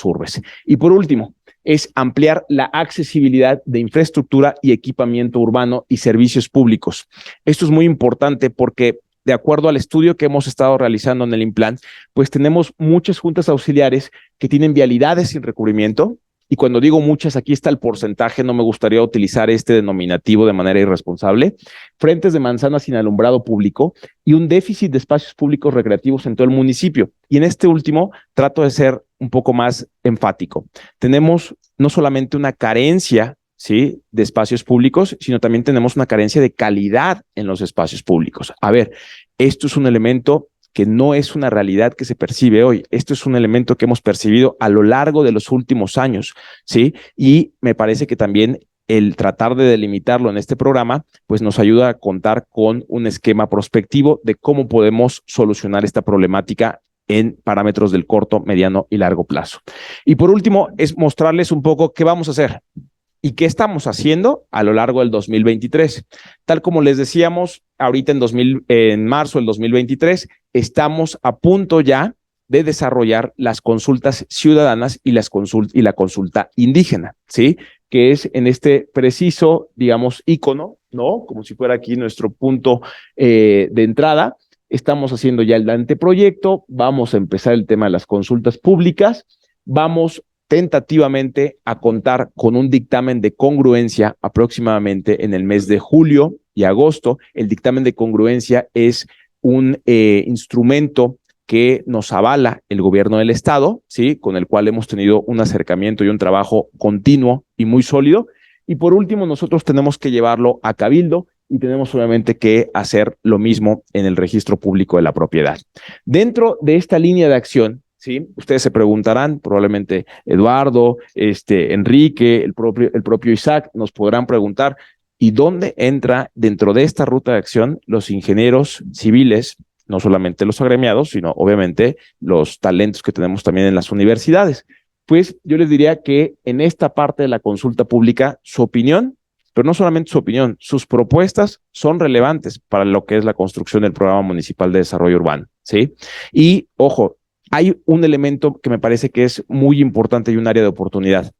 urbes. Y por último, es ampliar la accesibilidad de infraestructura y equipamiento urbano y servicios públicos. Esto es muy importante porque de acuerdo al estudio que hemos estado realizando en el INPLAN, pues tenemos muchas juntas auxiliares que tienen vialidades sin recubrimiento. Y cuando digo muchas, aquí está el porcentaje, no me gustaría utilizar este denominativo de manera irresponsable, frentes de manzana sin alumbrado público y un déficit de espacios públicos recreativos en todo el municipio. Y en este último trato de ser un poco más enfático. Tenemos no solamente una carencia, ¿sí?, de espacios públicos, sino también tenemos una carencia de calidad en los espacios públicos. A ver, esto es un elemento que no es una realidad que se percibe hoy. Esto es un elemento que hemos percibido a lo largo de los últimos años, ¿sí? Y me parece que también el tratar de delimitarlo en este programa, pues nos ayuda a contar con un esquema prospectivo de cómo podemos solucionar esta problemática en parámetros del corto, mediano y largo plazo. Y por último, es mostrarles un poco qué vamos a hacer y qué estamos haciendo a lo largo del 2023. Tal como les decíamos, ahorita en marzo del 2023, estamos a punto ya de desarrollar las consultas ciudadanas y la consulta indígena, ¿sí? Que es en este preciso, digamos, ícono, ¿no? Como si fuera aquí nuestro punto de entrada. Estamos haciendo ya el anteproyecto, vamos a empezar el tema de las consultas públicas, vamos tentativamente a contar con un dictamen de congruencia aproximadamente en el mes de julio y agosto. El dictamen de congruencia es un instrumento que nos avala el gobierno del estado, ¿sí?, con el cual hemos tenido un acercamiento y un trabajo continuo y muy sólido. Y por último, nosotros tenemos que llevarlo a Cabildo y tenemos obviamente que hacer lo mismo en el registro público de la propiedad. Dentro de esta línea de acción, ¿sí?, ustedes se preguntarán, probablemente Eduardo, Enrique, el propio Isaac, nos podrán preguntar, ¿y dónde entra dentro de esta ruta de acción los ingenieros civiles, no solamente los agremiados, sino obviamente los talentos que tenemos también en las universidades? Pues yo les diría que en esta parte de la consulta pública, su opinión, pero no solamente su opinión, sus propuestas son relevantes para lo que es la construcción del Programa Municipal de Desarrollo Urbano, ¿sí? Y, ojo, hay un elemento que me parece que es muy importante y un área de oportunidad.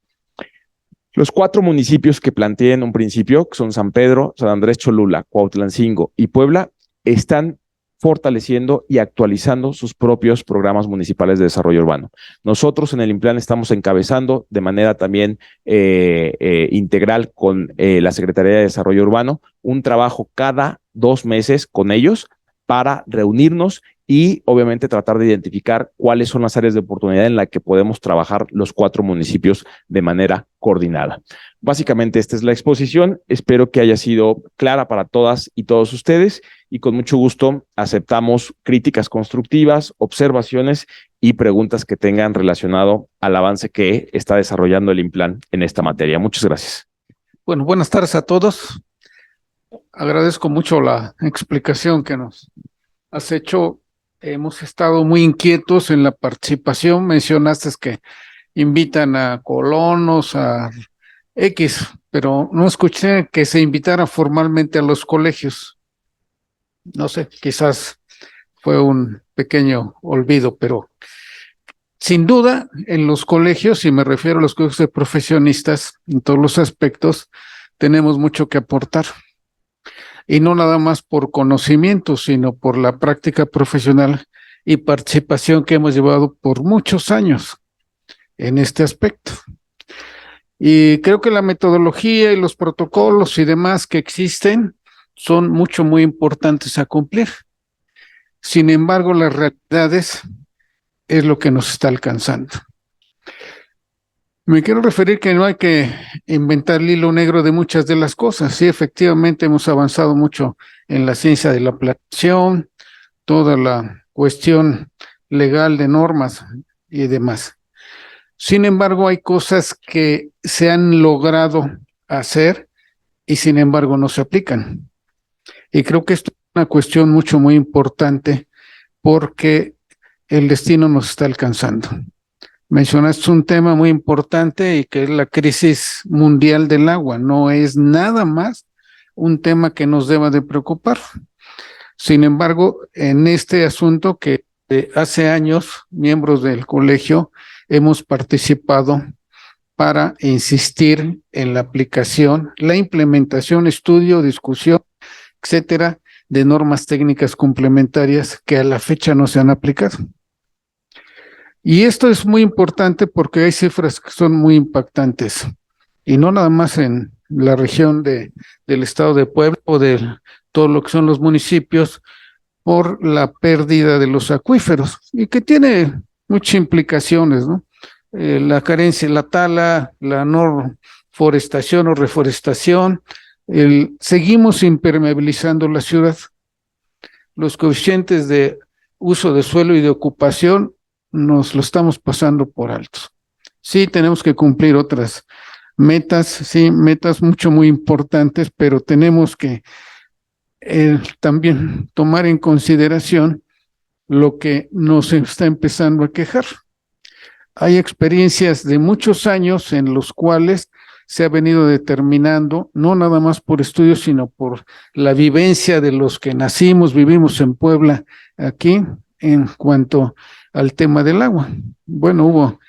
Los 4 municipios que planteé en un principio, que son San Pedro, San Andrés Cholula, Cuautlancingo y Puebla, están fortaleciendo y actualizando sus propios programas municipales de desarrollo urbano. Nosotros en el INPLAN estamos encabezando de manera también integral con la Secretaría de Desarrollo Urbano un trabajo cada 2 meses con ellos para reunirnos y obviamente tratar de identificar cuáles son las áreas de oportunidad en las que podemos trabajar los 4 municipios de manera coordinada. Básicamente esta es la exposición, espero que haya sido clara para todas y todos ustedes y con mucho gusto aceptamos críticas constructivas, observaciones y preguntas que tengan relacionado al avance que está desarrollando el INPLAN en esta materia. Muchas gracias. Bueno, buenas tardes a todos. Agradezco mucho la explicación que nos has hecho. Hemos estado muy inquietos en la participación. Mencionaste que invitan a colonos, a X, pero no escuché que se invitara formalmente a los colegios. No sé, quizás fue un pequeño olvido, pero Sin duda, en los colegios, y me refiero a los colegios de profesionistas, en todos los aspectos, tenemos mucho que aportar. Y no nada más por conocimiento, sino por la práctica profesional y participación que hemos llevado por muchos años en este aspecto. Y creo que la metodología y los protocolos y demás que existen son muy importantes a cumplir. Sin embargo, las realidades es lo que nos está alcanzando. Me quiero referir que no hay que inventar el hilo negro de muchas de las cosas. Sí, efectivamente hemos avanzado mucho en la ciencia de la planeación, toda la cuestión legal de normas y demás. Sin embargo, hay cosas que se han logrado hacer y sin embargo no se aplican. Y creo que esto es una cuestión muy importante porque el destino nos está alcanzando. Mencionaste un tema muy importante y que es la crisis mundial del agua. No es nada más un tema que nos deba de preocupar. Sin embargo, en este asunto que hace años, miembros del colegio, hemos participado para insistir en la aplicación, la implementación, estudio, discusión, etcétera, de normas técnicas complementarias que a la fecha no se han aplicado. Y esto es muy importante porque hay cifras que son muy impactantes, y no nada más en la región del estado de Puebla o de todo lo que son los municipios, por la pérdida de los acuíferos, y que tiene muchas implicaciones, ¿no? La carencia, la tala, la no forestación o reforestación, seguimos impermeabilizando la ciudad. Los coeficientes de uso de suelo y de ocupación nos lo estamos pasando por alto. Sí, tenemos que cumplir otras metas, sí, metas muy importantes, pero tenemos que también tomar en consideración lo que nos está empezando a quejar. Hay experiencias de muchos años en los cuales se ha venido determinando, no nada más por estudios, sino por la vivencia de los que nacimos, vivimos en Puebla, aquí, en cuanto al tema del agua. Bueno, hubo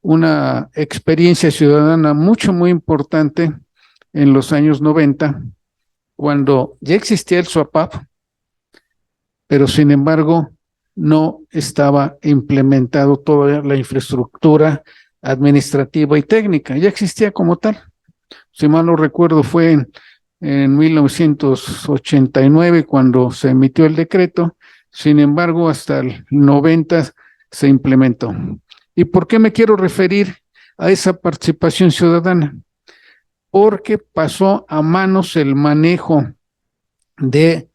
una experiencia ciudadana muy importante en los años 90, cuando ya existía el SUAPAP, pero sin embargo no estaba implementado toda la infraestructura administrativa y técnica, ya existía como tal. Si mal no recuerdo, fue en 1989 cuando se emitió el decreto, sin embargo hasta el 90 se implementó. ¿Y por qué me quiero referir a esa participación ciudadana? Porque pasó a manos el manejo de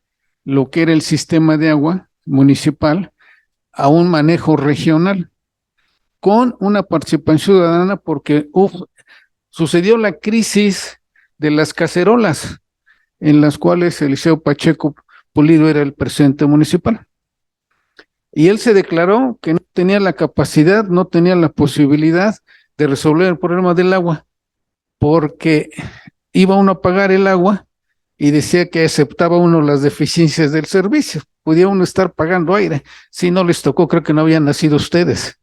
lo que era el sistema de agua municipal a un manejo regional, con una participación ciudadana, porque sucedió la crisis de las cacerolas, en las cuales Eliseo Pacheco Pulido era el presidente municipal. Y él se declaró que no tenía la capacidad, no tenía la posibilidad de resolver el problema del agua, porque iba uno a pagar el agua y decía que aceptaba uno las deficiencias del servicio. Podía uno estar pagando aire. Si no les tocó, creo que no habían nacido ustedes.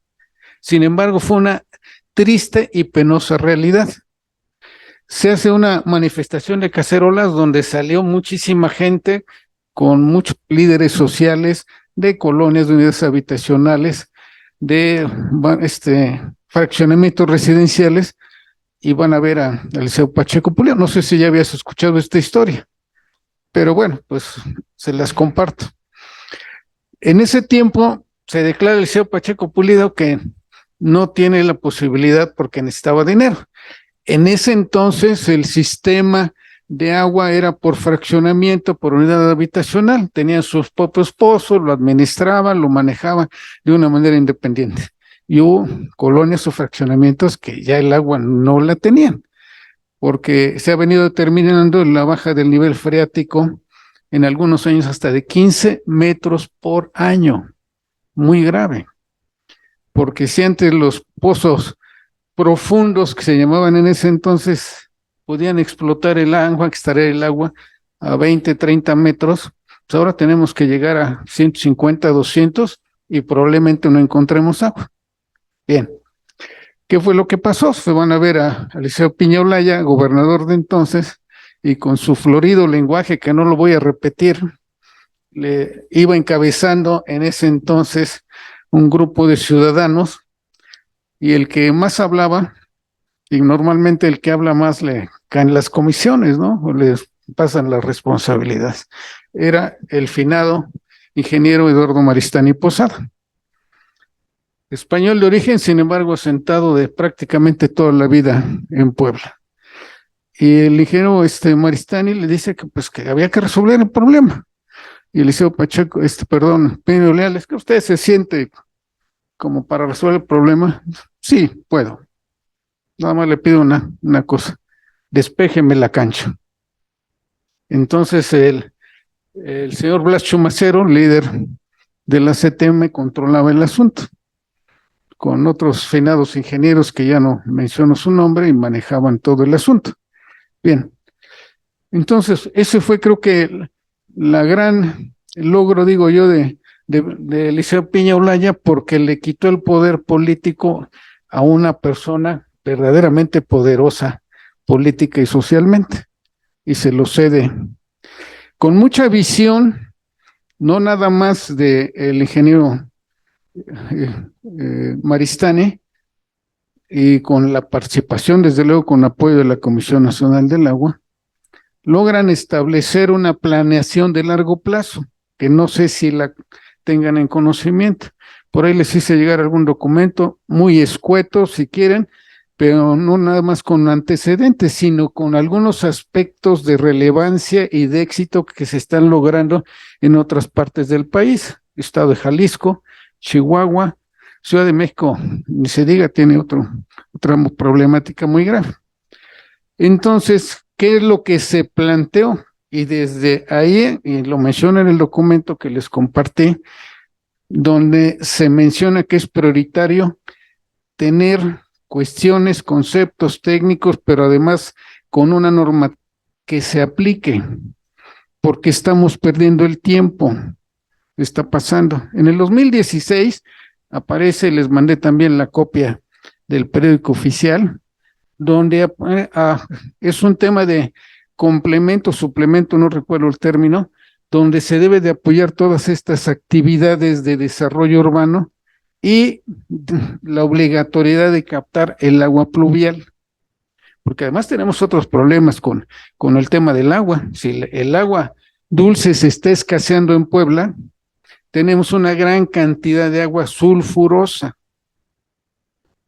Sin embargo, fue una triste y penosa realidad. Se hace una manifestación de cacerolas donde salió muchísima gente con muchos líderes sociales de colonias, de unidades habitacionales, de fraccionamientos residenciales, y van a ver a Eliseo Pacheco Pulido. No sé si ya habías escuchado esta historia, pero bueno, pues se las comparto. En ese tiempo se declara Eliseo Pacheco Pulido que no tiene la posibilidad porque necesitaba dinero. En ese entonces el sistema de agua era por fraccionamiento, por unidad habitacional. Tenían sus propios pozos, lo administraban, lo manejaban de una manera independiente. Y hubo colonias o fraccionamientos que ya el agua no la tenían, porque se ha venido determinando la baja del nivel freático en algunos años hasta de 15 metros por año. Muy grave, porque si antes los pozos profundos que se llamaban en ese entonces podían explotar el agua, extraer el agua a 20, 30 metros, pues ahora tenemos que llegar a 150, 200 y probablemente no encontremos agua. Bien, ¿qué fue lo que pasó? Se van a ver a Eliseo Piña Olaya, gobernador de entonces, y con su florido lenguaje, que no lo voy a repetir, le iba encabezando en ese entonces un grupo de ciudadanos, y el que más hablaba, y normalmente el que habla más le caen las comisiones, ¿no? O les pasan las responsabilidades. Era el finado ingeniero Eduardo Maristany Posada. Español de origen, sin embargo, sentado de prácticamente toda la vida en Puebla. Y el ingeniero Maristany le dice que pues que había que resolver el problema. Y Eliseo Pacheco, Peña Leal, es que usted se siente como para resolver el problema. Sí, puedo. Nada más le pido una cosa, despéjeme la cancha. Entonces el señor Blas Chumacero, líder de la CTM, controlaba el asunto, con otros finados ingenieros que ya no menciono su nombre y manejaban todo el asunto. Bien, entonces ese fue creo que la gran logro, digo yo, de Eliseo Piña Olaya, porque le quitó el poder político a una persona verdaderamente poderosa política y socialmente, y se lo cede con mucha visión, no nada más del ingeniero Maristany, y con la participación, desde luego, con apoyo de la Comisión Nacional del Agua, logran establecer una planeación de largo plazo, que no sé si la tengan en conocimiento. Por ahí les hice llegar algún documento muy escueto, si quieren, pero no nada más con antecedentes, sino con algunos aspectos de relevancia y de éxito que se están logrando en otras partes del país. Estado de Jalisco, Chihuahua, Ciudad de México, ni se diga, tiene otra problemática muy grave. Entonces, ¿qué es lo que se planteó? Y desde ahí, y lo menciona en el documento que les compartí, donde se menciona que es prioritario tener cuestiones, conceptos técnicos, pero además con una norma que se aplique, porque estamos perdiendo el tiempo, está pasando. En el 2016 aparece, les mandé también la copia del periódico oficial, donde es un tema de complemento, suplemento, no recuerdo el término, donde se debe de apoyar todas estas actividades de desarrollo urbano y la obligatoriedad de captar el agua pluvial, porque además tenemos otros problemas con el tema del agua. Si el agua dulce se está escaseando en Puebla, tenemos una gran cantidad de agua sulfurosa.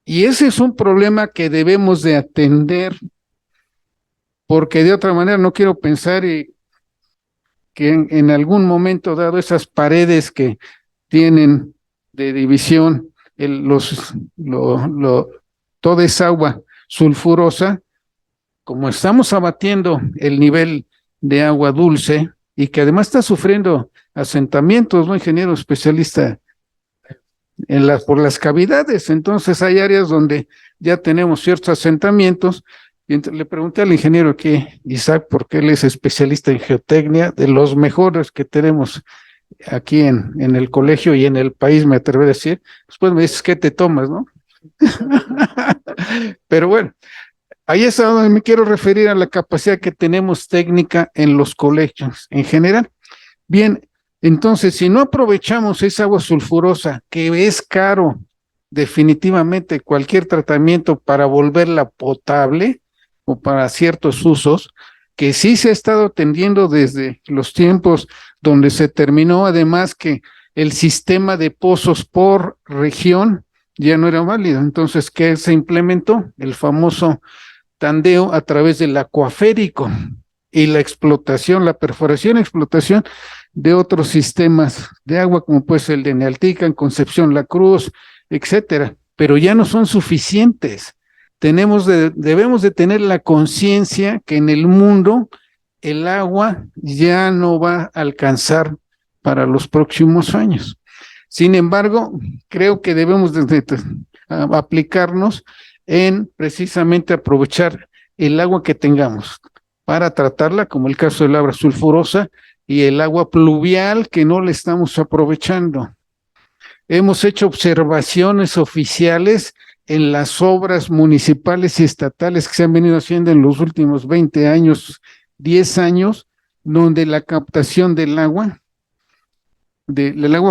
Y ese es un problema que debemos de atender, porque de otra manera no quiero pensar que en algún momento dado esas paredes que tienen de división toda esa agua sulfurosa, como estamos abatiendo el nivel de agua dulce y que además está sufriendo asentamientos, ¿no, ingeniero especialista? Por las cavidades, entonces hay áreas donde ya tenemos ciertos asentamientos, y le pregunté al ingeniero aquí, Isaac, porque él es especialista en geotecnia, de los mejores que tenemos aquí en el colegio y en el país, me atrevo a decir. Después me dices, ¿qué te tomas, no? Pero bueno, ahí es a donde me quiero referir, a la capacidad que tenemos técnica en los colegios en general. Bien, entonces, si no aprovechamos esa agua sulfurosa, que es caro definitivamente cualquier tratamiento para volverla potable o para ciertos usos, que sí se ha estado atendiendo desde los tiempos donde se terminó, además que el sistema de pozos por región ya no era válido. Entonces, ¿qué se implementó? El famoso tandeo a través del acuaférico y la explotación, la perforación y explotación de otros sistemas de agua, como puede ser el de Nealtican, Concepción La Cruz, etcétera, pero ya no son suficientes. Debemos de tener la conciencia que en el mundo el agua ya no va a alcanzar para los próximos años. Sin embargo, creo que debemos de aplicarnos en precisamente aprovechar el agua que tengamos para tratarla, como el caso del agua sulfurosa y el agua pluvial que no le estamos aprovechando. hemos hecho observaciones oficiales en las obras municipales y estatales que se han venido haciendo en los últimos 20 años, 10 años, donde la captación del agua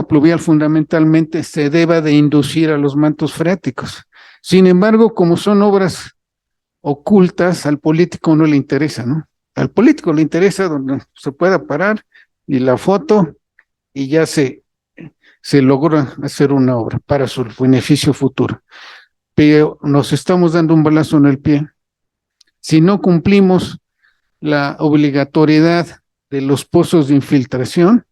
pluvial fundamentalmente se deba de inducir a los mantos freáticos. Sin embargo, como son obras ocultas, al político no le interesa, ¿no? Al político le interesa donde se pueda parar y la foto y ya se logra hacer una obra para su beneficio futuro. Pero nos estamos dando un balazo en el pie. Si no cumplimos la obligatoriedad de los pozos de infiltración,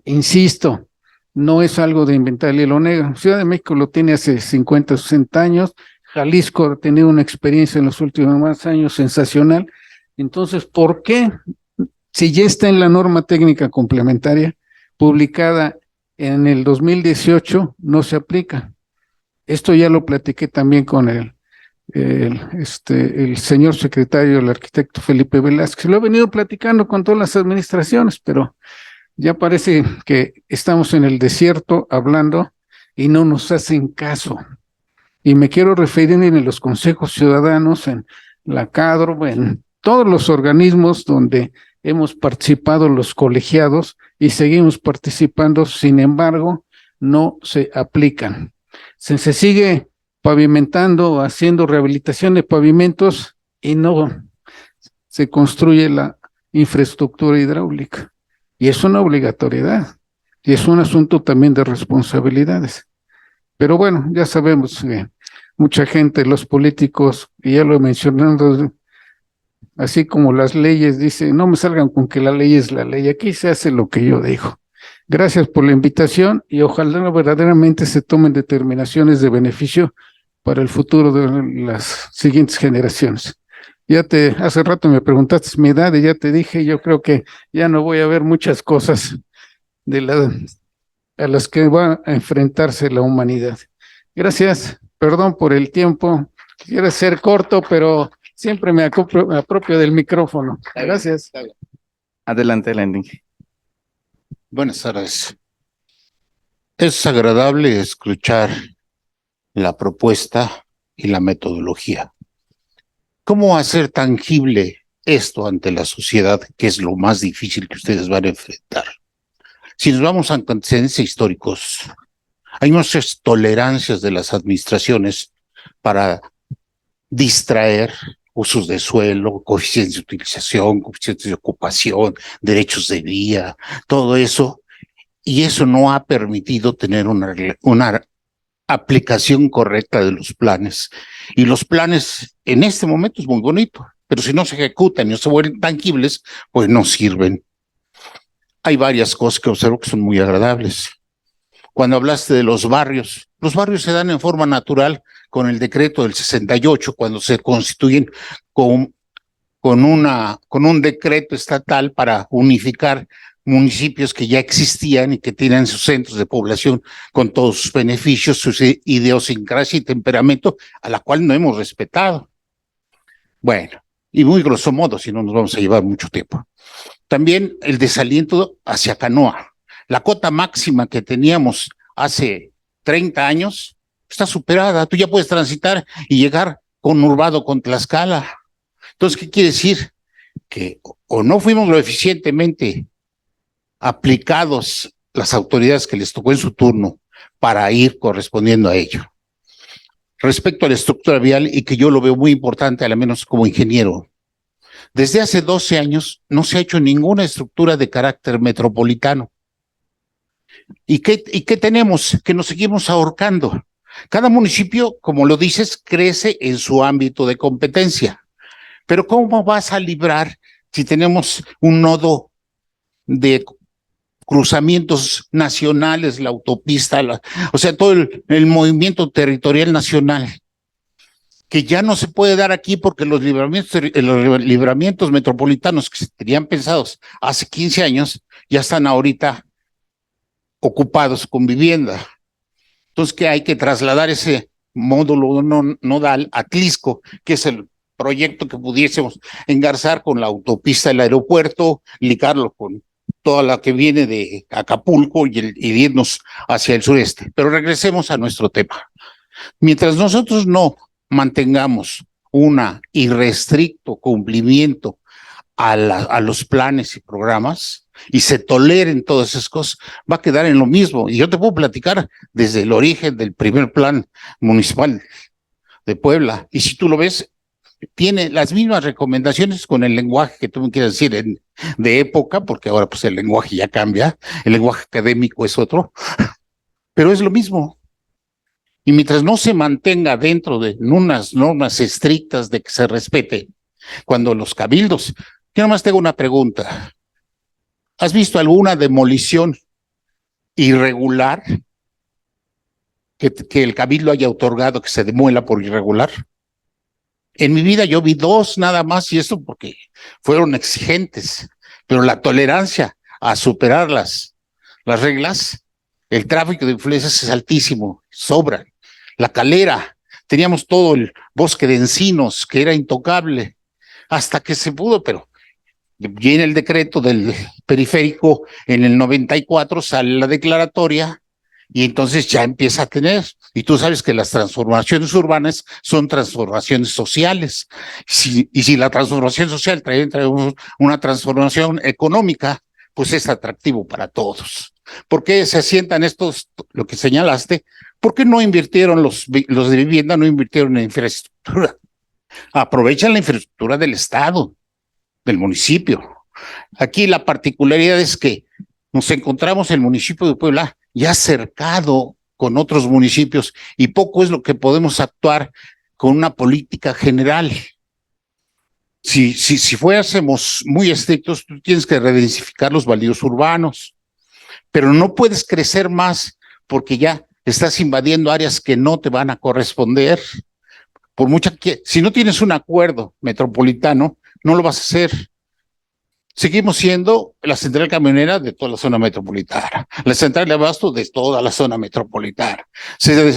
insisto, no es algo de inventar el hilo negro. Ciudad de México lo tiene hace 50, 60 años. Jalisco ha tenido una experiencia en los últimos años sensacional. Entonces, ¿por qué, si ya está en la norma técnica complementaria publicada en el 2018, no se aplica? Esto ya lo platiqué también con el señor secretario, el arquitecto Felipe Velázquez. Lo he venido platicando con todas las administraciones, pero ya parece que estamos en el desierto hablando y no nos hacen caso. Y me quiero referir en los consejos ciudadanos, en la CADRO, en todos los organismos donde hemos participado los colegiados y seguimos participando, sin embargo, no se aplican. Se sigue pavimentando, haciendo rehabilitación de pavimentos y no se construye la infraestructura hidráulica. Y es una obligatoriedad, y es un asunto también de responsabilidades. Pero bueno, ya sabemos que mucha gente, los políticos, y ya lo he mencionado, así como las leyes, dice, no me salgan con que la ley es la ley, aquí se hace lo que yo digo. Gracias por la invitación y ojalá verdaderamente se tomen determinaciones de beneficio para el futuro de las siguientes generaciones. Hace rato me preguntaste mi edad y ya te dije, yo creo que ya no voy a ver muchas cosas a las que va a enfrentarse la humanidad. Gracias, perdón por el tiempo, quiero ser corto, pero siempre me apropio del micrófono. Gracias. Adelante, Landing. Buenas tardes. Es agradable escuchar la propuesta y la metodología. ¿Cómo hacer tangible esto ante la sociedad, que es lo más difícil que ustedes van a enfrentar? Si nos vamos a antecedentes históricos, hay muchas tolerancias de las administraciones para distraer usos de suelo, coeficientes de utilización, coeficientes de ocupación, derechos de vía, todo eso, y eso no ha permitido tener una aplicación correcta de los planes. Y los planes en este momento es muy bonito, pero si no se ejecutan y no se vuelven tangibles, pues no sirven. Hay varias cosas que observo que son muy agradables. Cuando hablaste de los barrios se dan en forma natural con el decreto del 68, cuando se constituyen con un decreto estatal para unificar municipios que ya existían y que tienen sus centros de población con todos sus beneficios, sus idiosincrasia y temperamento, a la cual no hemos respetado. Bueno, y muy grosso modo, si no nos vamos a llevar mucho tiempo. También el desaliento hacia Canoa. La cota máxima que teníamos hace 30 años está superada. Tú ya puedes transitar y llegar conurbado con Tlaxcala. Entonces, ¿qué quiere decir? Que o no fuimos lo eficientemente aplicados las autoridades que les tocó en su turno para ir correspondiendo a ello. Respecto a la estructura vial, y que yo lo veo muy importante, al menos como ingeniero, desde hace 12 años no se ha hecho ninguna estructura de carácter metropolitano. ¿Y qué tenemos? Que nos seguimos ahorcando. Cada municipio, como lo dices, crece en su ámbito de competencia. Pero ¿cómo vas a librar si tenemos un nodo de cruzamientos nacionales, la autopista, o sea, todo el movimiento territorial nacional, que ya no se puede dar aquí porque los libramientos metropolitanos que se tenían pensados hace 15 años ya están ahorita ocupados con vivienda? Entonces, que hay que trasladar ese módulo nodal a Tlisco, que es el proyecto que pudiésemos engarzar con la autopista del aeropuerto, ligarlo con toda la que viene de Acapulco y irnos hacia el sureste. Pero regresemos a nuestro tema. Mientras nosotros no mantengamos un irrestricto cumplimiento a los planes y programas y se toleren todas esas cosas, va a quedar en lo mismo. Y yo te puedo platicar desde el origen del primer plan municipal de Puebla. Y si tú lo ves, tiene las mismas recomendaciones con el lenguaje que tú me quieras decir de época, porque ahora pues el lenguaje ya cambia, el lenguaje académico es otro, pero es lo mismo. Y mientras no se mantenga dentro de unas normas estrictas de que se respete, cuando los cabildos, yo nomás tengo una pregunta. ¿Has visto alguna demolición irregular que el cabildo haya otorgado que se demuela por irregular? En mi vida yo vi 2 nada más, y eso porque fueron exigentes, pero la tolerancia a superar las reglas, el tráfico de influencias es altísimo, sobran. La Calera, teníamos todo el bosque de encinos que era intocable, hasta que se pudo, pero viene el decreto del periférico en el 94, sale la declaratoria, y entonces ya empieza a tener, y tú sabes que las transformaciones urbanas son transformaciones sociales, y si la transformación social trae una transformación económica, pues es atractivo para todos. ¿Por qué se asientan estos, lo que señalaste? ¿Por qué no invirtieron los de vivienda, no invirtieron en infraestructura? Aprovechan la infraestructura del Estado, del municipio. Aquí la particularidad es que nos encontramos el municipio de Puebla ya cercado con otros municipios y poco es lo que podemos actuar con una política general. Si fuésemos muy estrictos, tú tienes que redensificar los baldíos urbanos, pero no puedes crecer más porque ya estás invadiendo áreas que no te van a corresponder. Por mucha que, si no tienes un acuerdo metropolitano, no lo vas a hacer. Seguimos siendo la central camionera de toda la zona metropolitana, la central de abasto de toda la zona metropolitana.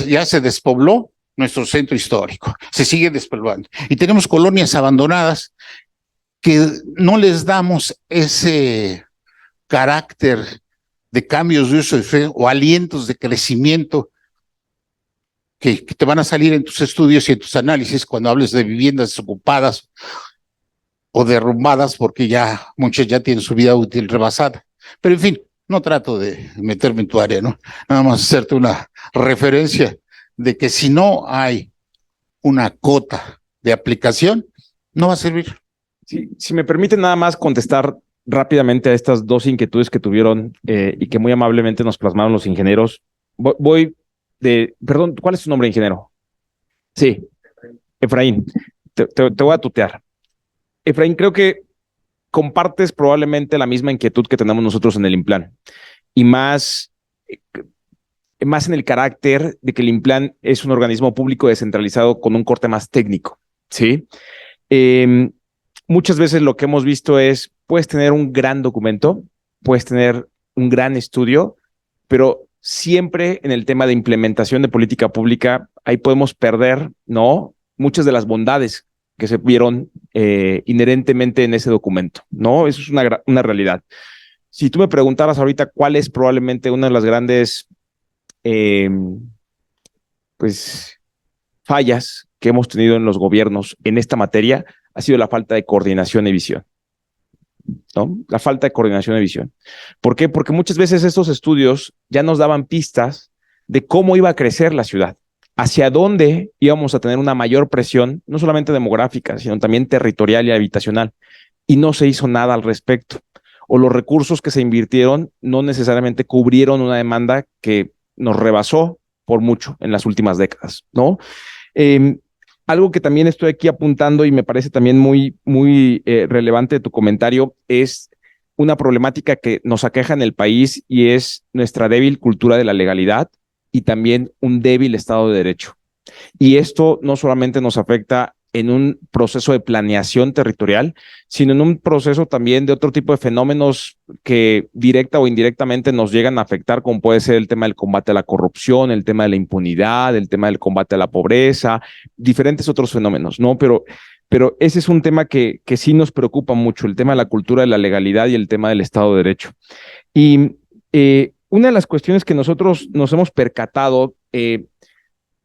Ya se despobló nuestro centro histórico, se sigue despoblando. Y tenemos colonias abandonadas que no les damos ese carácter de cambios de uso de fe o alientos de crecimiento que te van a salir en tus estudios y en tus análisis cuando hables de viviendas desocupadas o derrumbadas, porque ya muchas ya tienen su vida útil rebasada. Pero en fin, no trato de meterme en tu área, ¿no? Nada más hacerte una referencia de que si no hay una cota de aplicación, no va a servir. Sí, si me permiten nada más contestar rápidamente a estas 2 inquietudes que tuvieron y que muy amablemente nos plasmaron los ingenieros. Perdón, ¿cuál es tu nombre, ingeniero? Sí, Efraín, te voy a tutear. Efraín, creo que compartes probablemente la misma inquietud que tenemos nosotros en el INPLAN y más en el carácter de que el INPLAN es un organismo público descentralizado con un corte más técnico, ¿sí? Muchas veces lo que hemos visto es, puedes tener un gran documento, puedes tener un gran estudio, pero siempre en el tema de implementación de política pública, ahí podemos perder, ¿no? Muchas de las bondades que se vieron inherentemente en ese documento, ¿no? Eso es una realidad. Si tú me preguntaras ahorita cuál es probablemente una de las grandes fallas que hemos tenido en los gobiernos en esta materia, ha sido la falta de coordinación y visión, ¿no? La falta de coordinación y visión. ¿Por qué? Porque muchas veces estos estudios ya nos daban pistas de cómo iba a crecer la ciudad, hacia dónde íbamos a tener una mayor presión, no solamente demográfica, sino también territorial y habitacional. Y no se hizo nada al respecto. O los recursos que se invirtieron no necesariamente cubrieron una demanda que nos rebasó por mucho en las últimas décadas, ¿no? Algo que también estoy aquí apuntando y me parece también muy relevante de tu comentario es una problemática que nos aqueja en el país y es nuestra débil cultura de la legalidad y también un débil Estado de Derecho. Y esto no solamente nos afecta en un proceso de planeación territorial, sino en un proceso también de otro tipo de fenómenos que directa o indirectamente nos llegan a afectar, como puede ser el tema del combate a la corrupción, el tema de la impunidad, el tema del combate a la pobreza, diferentes otros fenómenos, ¿no? Pero pero ese es un tema que sí nos preocupa mucho, el tema de la cultura de la legalidad y el tema del Estado de Derecho. Y una de las cuestiones que nosotros nos hemos percatado,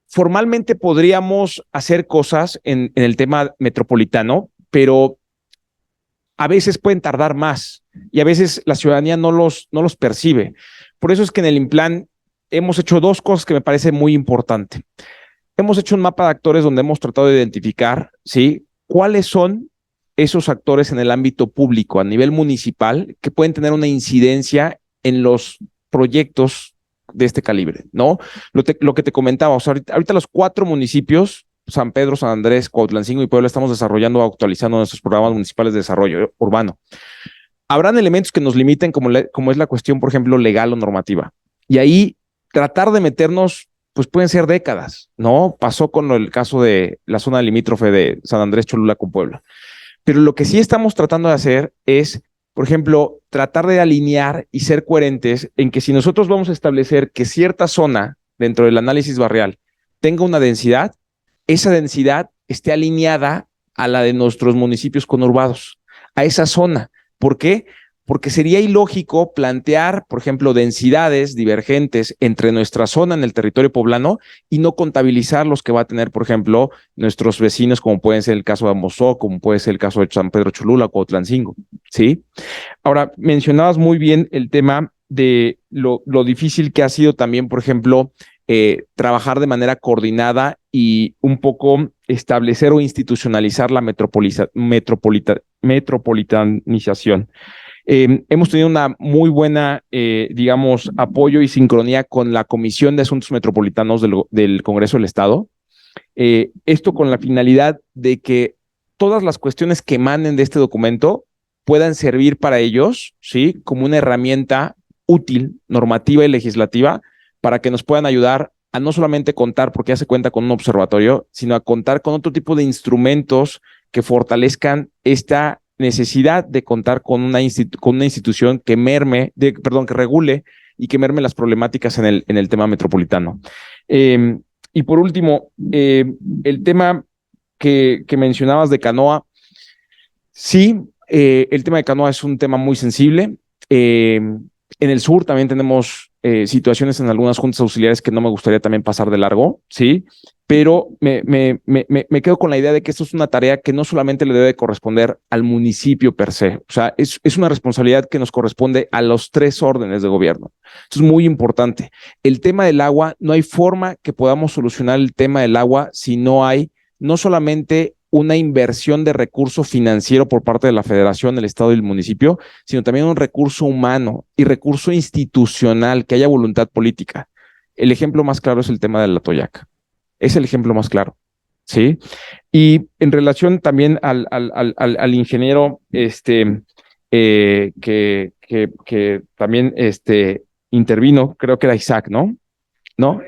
formalmente podríamos hacer cosas en el tema metropolitano, pero a veces pueden tardar más y a veces la ciudadanía no los percibe. Por eso es que en el Implan hemos hecho dos cosas que me parece muy importante. Hemos hecho un mapa de actores donde hemos tratado de identificar, ¿sí?, cuáles son esos actores en el ámbito público a nivel municipal que pueden tener una incidencia en los proyectos de este calibre, ¿no? Lo que te comentaba, o sea, ahorita los 4 municipios, San Pedro, San Andrés, Cuautlancingo y Puebla, estamos desarrollando o actualizando nuestros programas municipales de desarrollo urbano. Habrán elementos que nos limiten, como es la cuestión, por ejemplo, legal o normativa. Y ahí tratar de meternos, pues pueden ser décadas, ¿no? Pasó con el caso de la zona limítrofe de San Andrés Cholula con Puebla. Pero lo que sí estamos tratando de hacer es, por ejemplo, tratar de alinear y ser coherentes en que si nosotros vamos a establecer que cierta zona dentro del análisis barrial tenga una densidad, esa densidad esté alineada a la de nuestros municipios conurbados, a esa zona. ¿Por qué? Porque sería ilógico plantear, por ejemplo, densidades divergentes entre nuestra zona en el territorio poblano y no contabilizar los que va a tener, por ejemplo, nuestros vecinos, como puede ser el caso de Amozoc, como puede ser el caso de San Pedro Cholula o Cuautlancingo, ¿sí? Ahora, mencionabas muy bien el tema de lo difícil que ha sido también, por ejemplo, trabajar de manera coordinada y un poco establecer o institucionalizar la metropolitanización. Hemos tenido una muy buena, digamos, apoyo y sincronía con la Comisión de Asuntos Metropolitanos del Congreso del Estado. Esto con la finalidad de que todas las cuestiones que emanen de este documento puedan servir para ellos, ¿sí?, como una herramienta útil, normativa y legislativa, para que nos puedan ayudar a no solamente contar, porque ya se cuenta con un observatorio, sino a contar con otro tipo de instrumentos que fortalezcan esta necesidad de contar con una institución que que regule y que merme las problemáticas en el tema metropolitano. Y por último, el tema que mencionabas de Canoa, sí, el tema de Canoa es un tema muy sensible. En el sur también tenemos situaciones en algunas juntas auxiliares que no me gustaría también pasar de largo, ¿sí? Pero me quedo con la idea de que esto es una tarea que no solamente le debe corresponder al municipio per se, o sea, es una responsabilidad que nos corresponde a los 3 órdenes de gobierno. Esto es muy importante. El tema del agua, no hay forma que podamos solucionar el tema del agua si no hay no solamente una inversión de recurso financiero por parte de la Federación, el Estado y el municipio, sino también un recurso humano y recurso institucional, que haya voluntad política. El ejemplo más claro es el tema de la Toyaca. Es el ejemplo más claro, ¿sí? Y en relación también al ingeniero que también intervino, creo que era Isaac, ¿no? ¿No?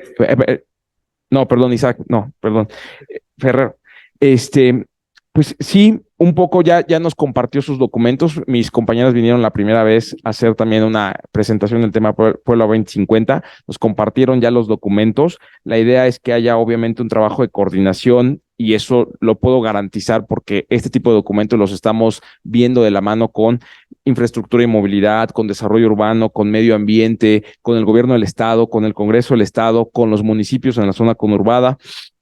No, perdón, Isaac, no, perdón. Ferrer. Pues sí, un poco ya nos compartió sus documentos. Mis compañeras vinieron la primera vez a hacer también una presentación del tema Puebla 2050. Nos compartieron ya los documentos. La idea es que haya obviamente un trabajo de coordinación y eso lo puedo garantizar porque este tipo de documentos los estamos viendo de la mano con infraestructura y movilidad, con desarrollo urbano, con medio ambiente, con el gobierno del estado, con el Congreso del Estado, con los municipios en la zona conurbada.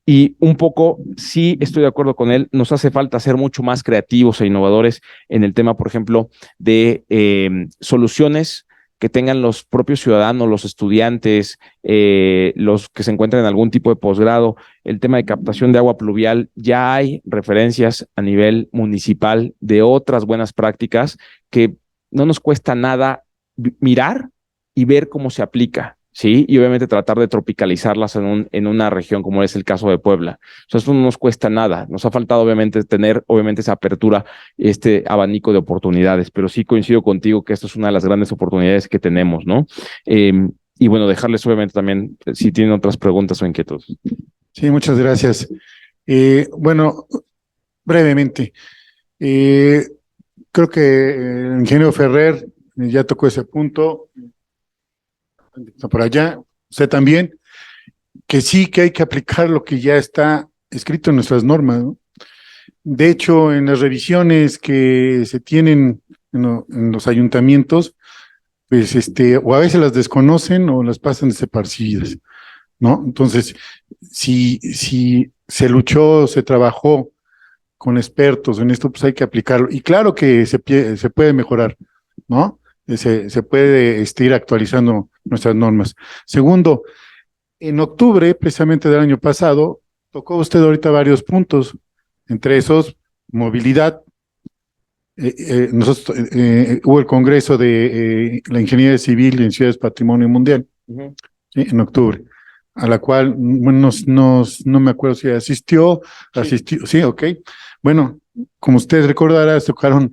Y un poco, sí estoy de acuerdo con él, nos hace falta ser mucho más creativos e innovadores en el tema, por ejemplo, de soluciones que tengan los propios ciudadanos, los estudiantes, los que se encuentran en algún tipo de posgrado. El tema de captación de agua pluvial, ya hay referencias a nivel municipal de otras buenas prácticas que no nos cuesta nada mirar y ver cómo se aplica. Sí, y obviamente tratar de tropicalizarlas en una región como es el caso de Puebla. O sea, esto no nos cuesta nada. Nos ha faltado obviamente tener esa apertura, este abanico de oportunidades, pero sí coincido contigo que esto es una de las grandes oportunidades que tenemos, ¿no? Y bueno, dejarles obviamente también si tienen otras preguntas o inquietudes. Sí, muchas gracias. Bueno, brevemente, creo que el ingeniero Ferrer ya tocó ese punto. Está por allá, usted también, que sí que hay que aplicar lo que ya está escrito en nuestras normas, ¿no? De hecho, en las revisiones que se tienen en los ayuntamientos, pues o a veces las desconocen o las pasan desapercibidas, ¿no? Entonces, si se luchó, se trabajó con expertos en esto, pues hay que aplicarlo. Y claro que se puede mejorar, ¿no? Se puede ir actualizando nuestras normas. Segundo, en octubre, precisamente del año pasado, tocó usted ahorita varios puntos, entre esos, movilidad. Nosotros hubo el Congreso de la Ingeniería Civil en Ciudades Patrimonio Mundial, ¿sí? En octubre, a la cual, bueno, no me acuerdo si asistió, sí, ok. Bueno, como usted recordará, tocaron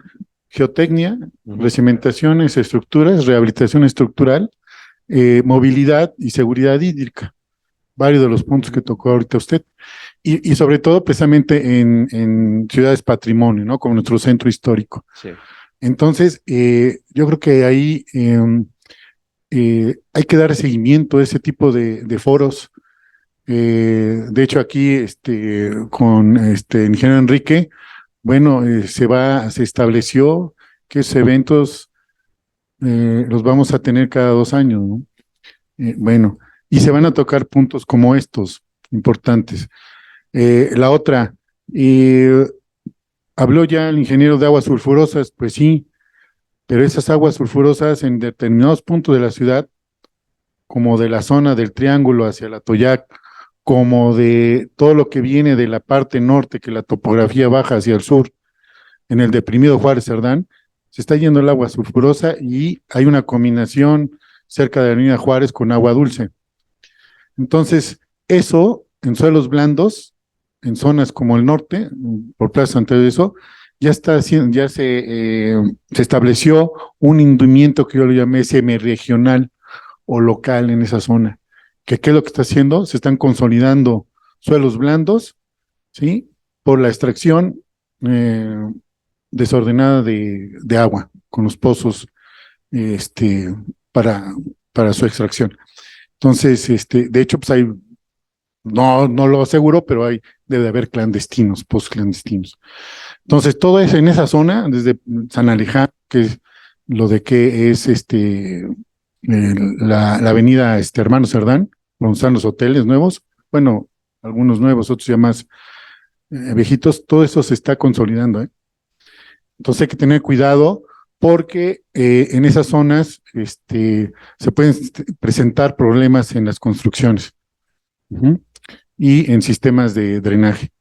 geotecnia, recimentaciones, estructuras, rehabilitación estructural, movilidad y seguridad hídrica, varios de los puntos que tocó ahorita usted, y sobre todo precisamente en ciudades patrimonio, ¿no? Como nuestro centro histórico. Sí. Entonces, yo creo que ahí hay que dar seguimiento a ese tipo de foros. De hecho, aquí con ingeniero Enrique, bueno, se estableció que esos eventos los vamos a tener cada 2 años, ¿no? Bueno, y se van a tocar puntos como estos, importantes. La otra, habló ya el ingeniero de aguas sulfurosas, pues sí, pero esas aguas sulfurosas en determinados puntos de la ciudad, como de la zona del Triángulo hacia la Toyac, como de todo lo que viene de la parte norte, que la topografía baja hacia el sur, en el deprimido Juárez Cerdán, se está yendo el agua sulfurosa y hay una combinación cerca de la avenida Juárez con agua dulce. Entonces, eso en suelos blandos, en zonas como el norte, por Plaza Santiago de eso, ya se estableció un hundimiento que yo lo llamé semi-regional o local en esa zona. ¿Qué es lo que está haciendo? Se están consolidando suelos blandos, ¿sí? Por la extracción desordenada de agua, con los pozos para su extracción. Entonces, de hecho, pues hay, no lo aseguro, pero debe haber clandestinos, pozos clandestinos. Entonces, todo eso en esa zona, desde San Alejandro, que es lo de que es la avenida Hermano Cerdán, donde están los hoteles nuevos, bueno, algunos nuevos, otros ya más viejitos, todo eso se está consolidando, ¿eh? Entonces hay que tener cuidado porque en esas zonas se pueden presentar problemas en las construcciones y en sistemas de drenaje.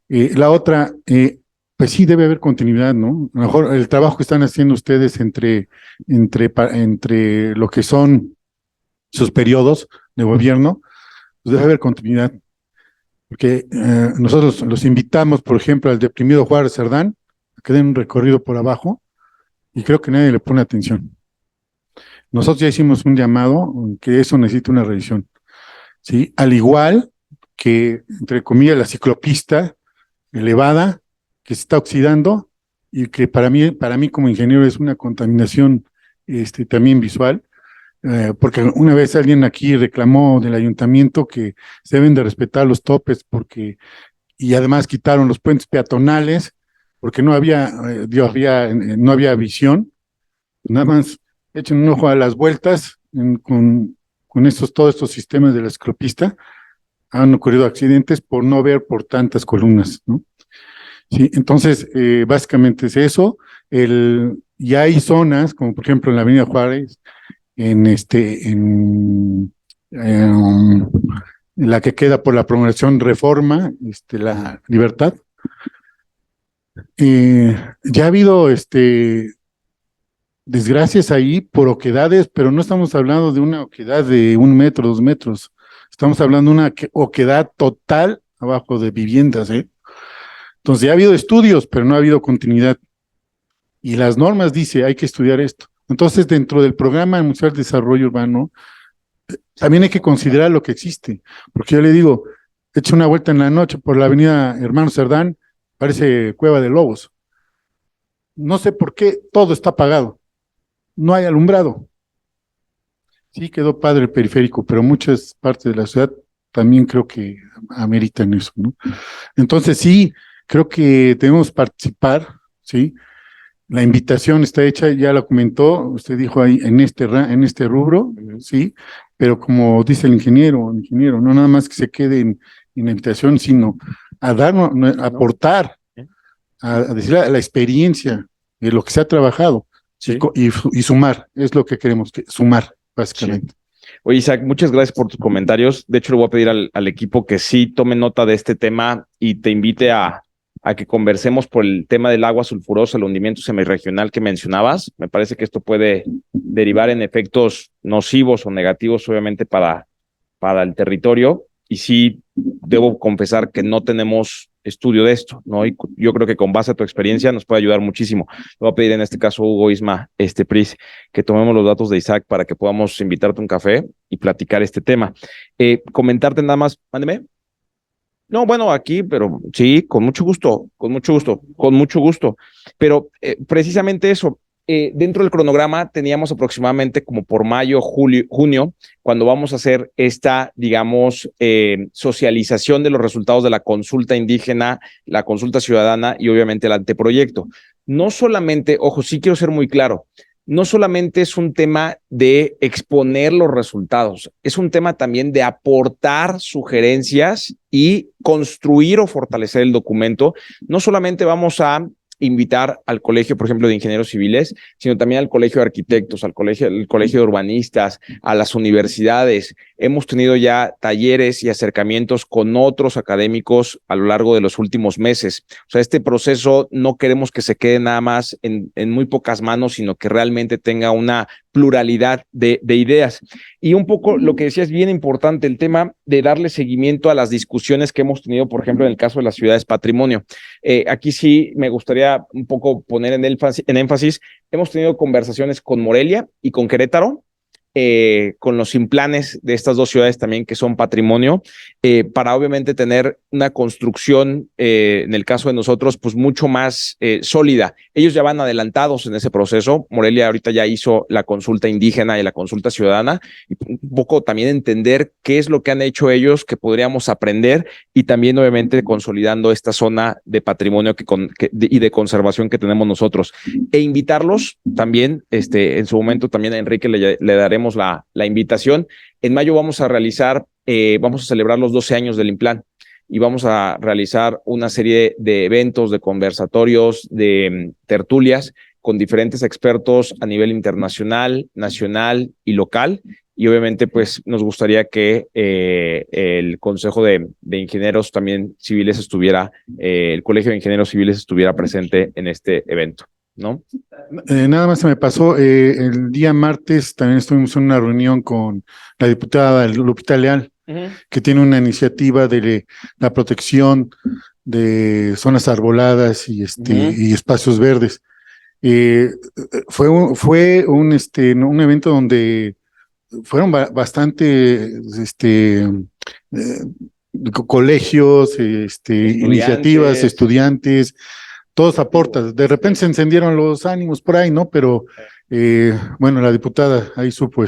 La otra, pues sí debe haber continuidad, ¿no? A lo mejor el trabajo que están haciendo ustedes entre lo que son sus periodos de gobierno, pues debe haber continuidad. Porque nosotros los invitamos, por ejemplo, al deprimido Juárez Cerdán, a que den un recorrido por abajo, y creo que nadie le pone atención. Nosotros ya hicimos un llamado que eso necesita una revisión, ¿sí? Al igual que, entre comillas, la ciclopista elevada, que se está oxidando, y que para mí como ingeniero es una contaminación también visual, porque una vez alguien aquí reclamó del ayuntamiento que se deben de respetar los topes y además quitaron los puentes peatonales porque no había visión. Nada más echen un ojo a las vueltas con todos estos sistemas de la ciclopista. Han ocurrido accidentes por no ver por tantas columnas, ¿no? Sí, entonces, básicamente es eso. Y hay zonas, como por ejemplo en la Avenida Juárez, en la que queda por la promulgación Reforma, la Libertad. Ya ha habido desgracias ahí por oquedades, pero no estamos hablando de una oquedad de 1 metro, 2 metros. Estamos hablando de una oquedad total abajo de viviendas, ¿eh? Entonces ya ha habido estudios, pero no ha habido continuidad. Y las normas dice, hay que estudiar esto. Entonces, dentro del Programa Municipal de Desarrollo Urbano, también hay que considerar lo que existe. Porque yo le digo, eche una vuelta en la noche por la avenida Hermano Cerdán, parece Cueva de Lobos. No sé por qué, todo está apagado. No hay alumbrado. Sí quedó padre el periférico, pero muchas partes de la ciudad también creo que ameritan eso, ¿no? Entonces sí, creo que debemos participar, ¿sí? La invitación está hecha, ya la comentó, usted dijo ahí en este rubro, ¿sí? Pero como dice el ingeniero, no nada más que se quede en la invitación, sino a darnos, a aportar, a decir la experiencia de lo que se ha trabajado, Sí. y sumar, es lo que queremos, sumar, básicamente. Oye, Isaac, muchas gracias por tus comentarios. De hecho, le voy a pedir al equipo que sí tome nota de este tema y te invite a que conversemos por el tema del agua sulfurosa, el hundimiento semirregional que mencionabas. Me parece que esto puede derivar en efectos nocivos o negativos, obviamente, para el territorio. Y sí, debo confesar que no tenemos estudio de esto, ¿no? Y yo creo que con base a tu experiencia nos puede ayudar muchísimo. Le voy a pedir en este caso, Hugo, Isma, Pris, que tomemos los datos de Isaac para que podamos invitarte a un café y platicar este tema. Comentarte nada más, mándeme. No, bueno, aquí, pero sí, con mucho gusto. Pero precisamente eso, dentro del cronograma teníamos aproximadamente como por mayo, junio, cuando vamos a hacer esta, digamos, socialización de los resultados de la consulta indígena, la consulta ciudadana y obviamente el anteproyecto. No solamente, ojo, sí quiero ser muy claro, no solamente es un tema de exponer los resultados, es un tema también de aportar sugerencias y construir o fortalecer el documento. No solamente vamos a invitar al colegio, por ejemplo, de ingenieros civiles, sino también al colegio de arquitectos, al colegio de urbanistas, a las universidades. Hemos tenido ya talleres y acercamientos con otros académicos a lo largo de los últimos meses. O sea, este proceso no queremos que se quede nada más en muy pocas manos, sino que realmente tenga una pluralidad de ideas. Y un poco lo que decía es bien importante, el tema de darle seguimiento a las discusiones que hemos tenido, por ejemplo, en el caso de las ciudades patrimonio. Aquí sí me gustaría un poco poner en énfasis, hemos tenido conversaciones con Morelia y con Querétaro, con los implanes de estas dos ciudades también que son patrimonio, para obviamente tener una construcción, en el caso de nosotros, pues mucho más sólida. Ellos ya van adelantados en ese proceso. Morelia ahorita ya hizo la consulta indígena y la consulta ciudadana, y un poco también entender qué es lo que han hecho ellos que podríamos aprender, y también obviamente consolidando esta zona de patrimonio y de conservación que tenemos nosotros. E invitarlos también, en su momento también a Enrique le daremos la invitación. En mayo vamos a celebrar los 12 años del Implan y vamos a realizar una serie de eventos, de conversatorios, de tertulias con diferentes expertos a nivel internacional, nacional y local. Y obviamente, pues nos gustaría que el Consejo de Ingenieros también civiles estuviera, el Colegio de Ingenieros Civiles estuviera presente en este evento, ¿no? Nada más se me pasó, el día martes también estuvimos en una reunión con la diputada Lupita Leal, que tiene una iniciativa de la protección de zonas arboladas y espacios verdes. Fue un evento donde fueron bastante colegios, iniciativas, estudiantes, todos aportan. De repente se encendieron los ánimos por ahí, ¿no? Pero bueno, la diputada ahí supo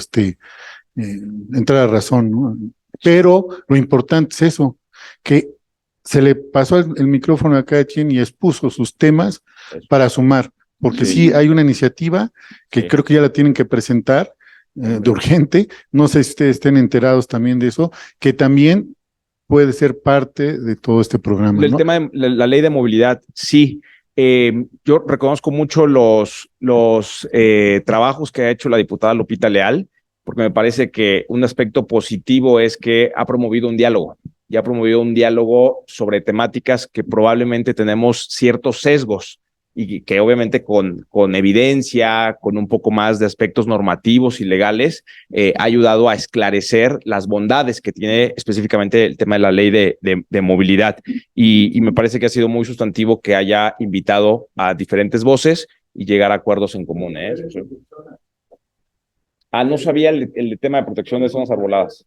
entrar a razón, ¿no? Pero lo importante es eso, que se le pasó el micrófono a cada quien y expuso sus temas para sumar, porque sí hay una iniciativa que creo que ya la tienen que presentar de urgente. No sé si ustedes estén enterados también de eso, que también puede ser parte de todo este programa, El ¿no? tema de la ley de movilidad, sí. Yo reconozco mucho los trabajos que ha hecho la diputada Lupita Leal, porque me parece que un aspecto positivo es que ha promovido un diálogo, y ha promovido un diálogo sobre temáticas que probablemente tenemos ciertos sesgos, y que obviamente con evidencia, con un poco más de aspectos normativos y legales, ha ayudado a esclarecer las bondades que tiene específicamente el tema de la ley de movilidad. Y me parece que ha sido muy sustantivo que haya invitado a diferentes voces y llegar a acuerdos en común. No sabía el tema de protección de zonas arboladas.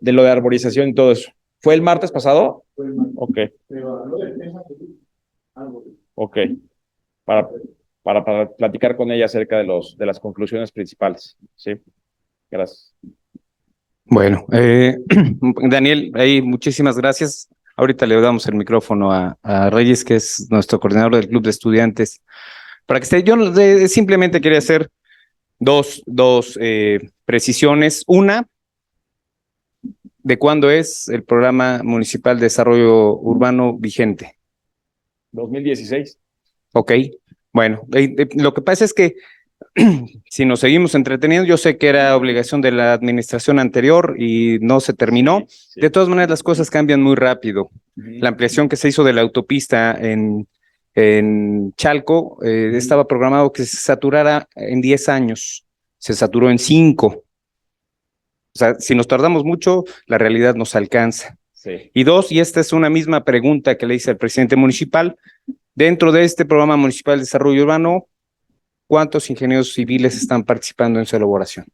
De lo de arborización y todo eso. ¿Fue el martes pasado? Ok. Ok. Para platicar con ella acerca de las conclusiones principales. Sí. Gracias. Bueno, Daniel, ahí muchísimas gracias. Ahorita le damos el micrófono a Reyes, que es nuestro coordinador del Club de Estudiantes, para que esté. Yo simplemente quería hacer dos precisiones. Una, ¿de cuándo es el Programa Municipal de Desarrollo Urbano vigente? 2016. Ok, bueno, lo que pasa es que si nos seguimos entreteniendo, yo sé que era obligación de la administración anterior y no se terminó. De todas maneras, las cosas cambian muy rápido. La ampliación que se hizo de la autopista en Chalco estaba programado que se saturara en 10 años, se saturó en 5. O sea, si nos tardamos mucho, la realidad nos alcanza. Sí. Y dos, y esta es una misma pregunta que le hice al presidente municipal, dentro de este programa municipal de desarrollo urbano, ¿cuántos ingenieros civiles están participando en su elaboración?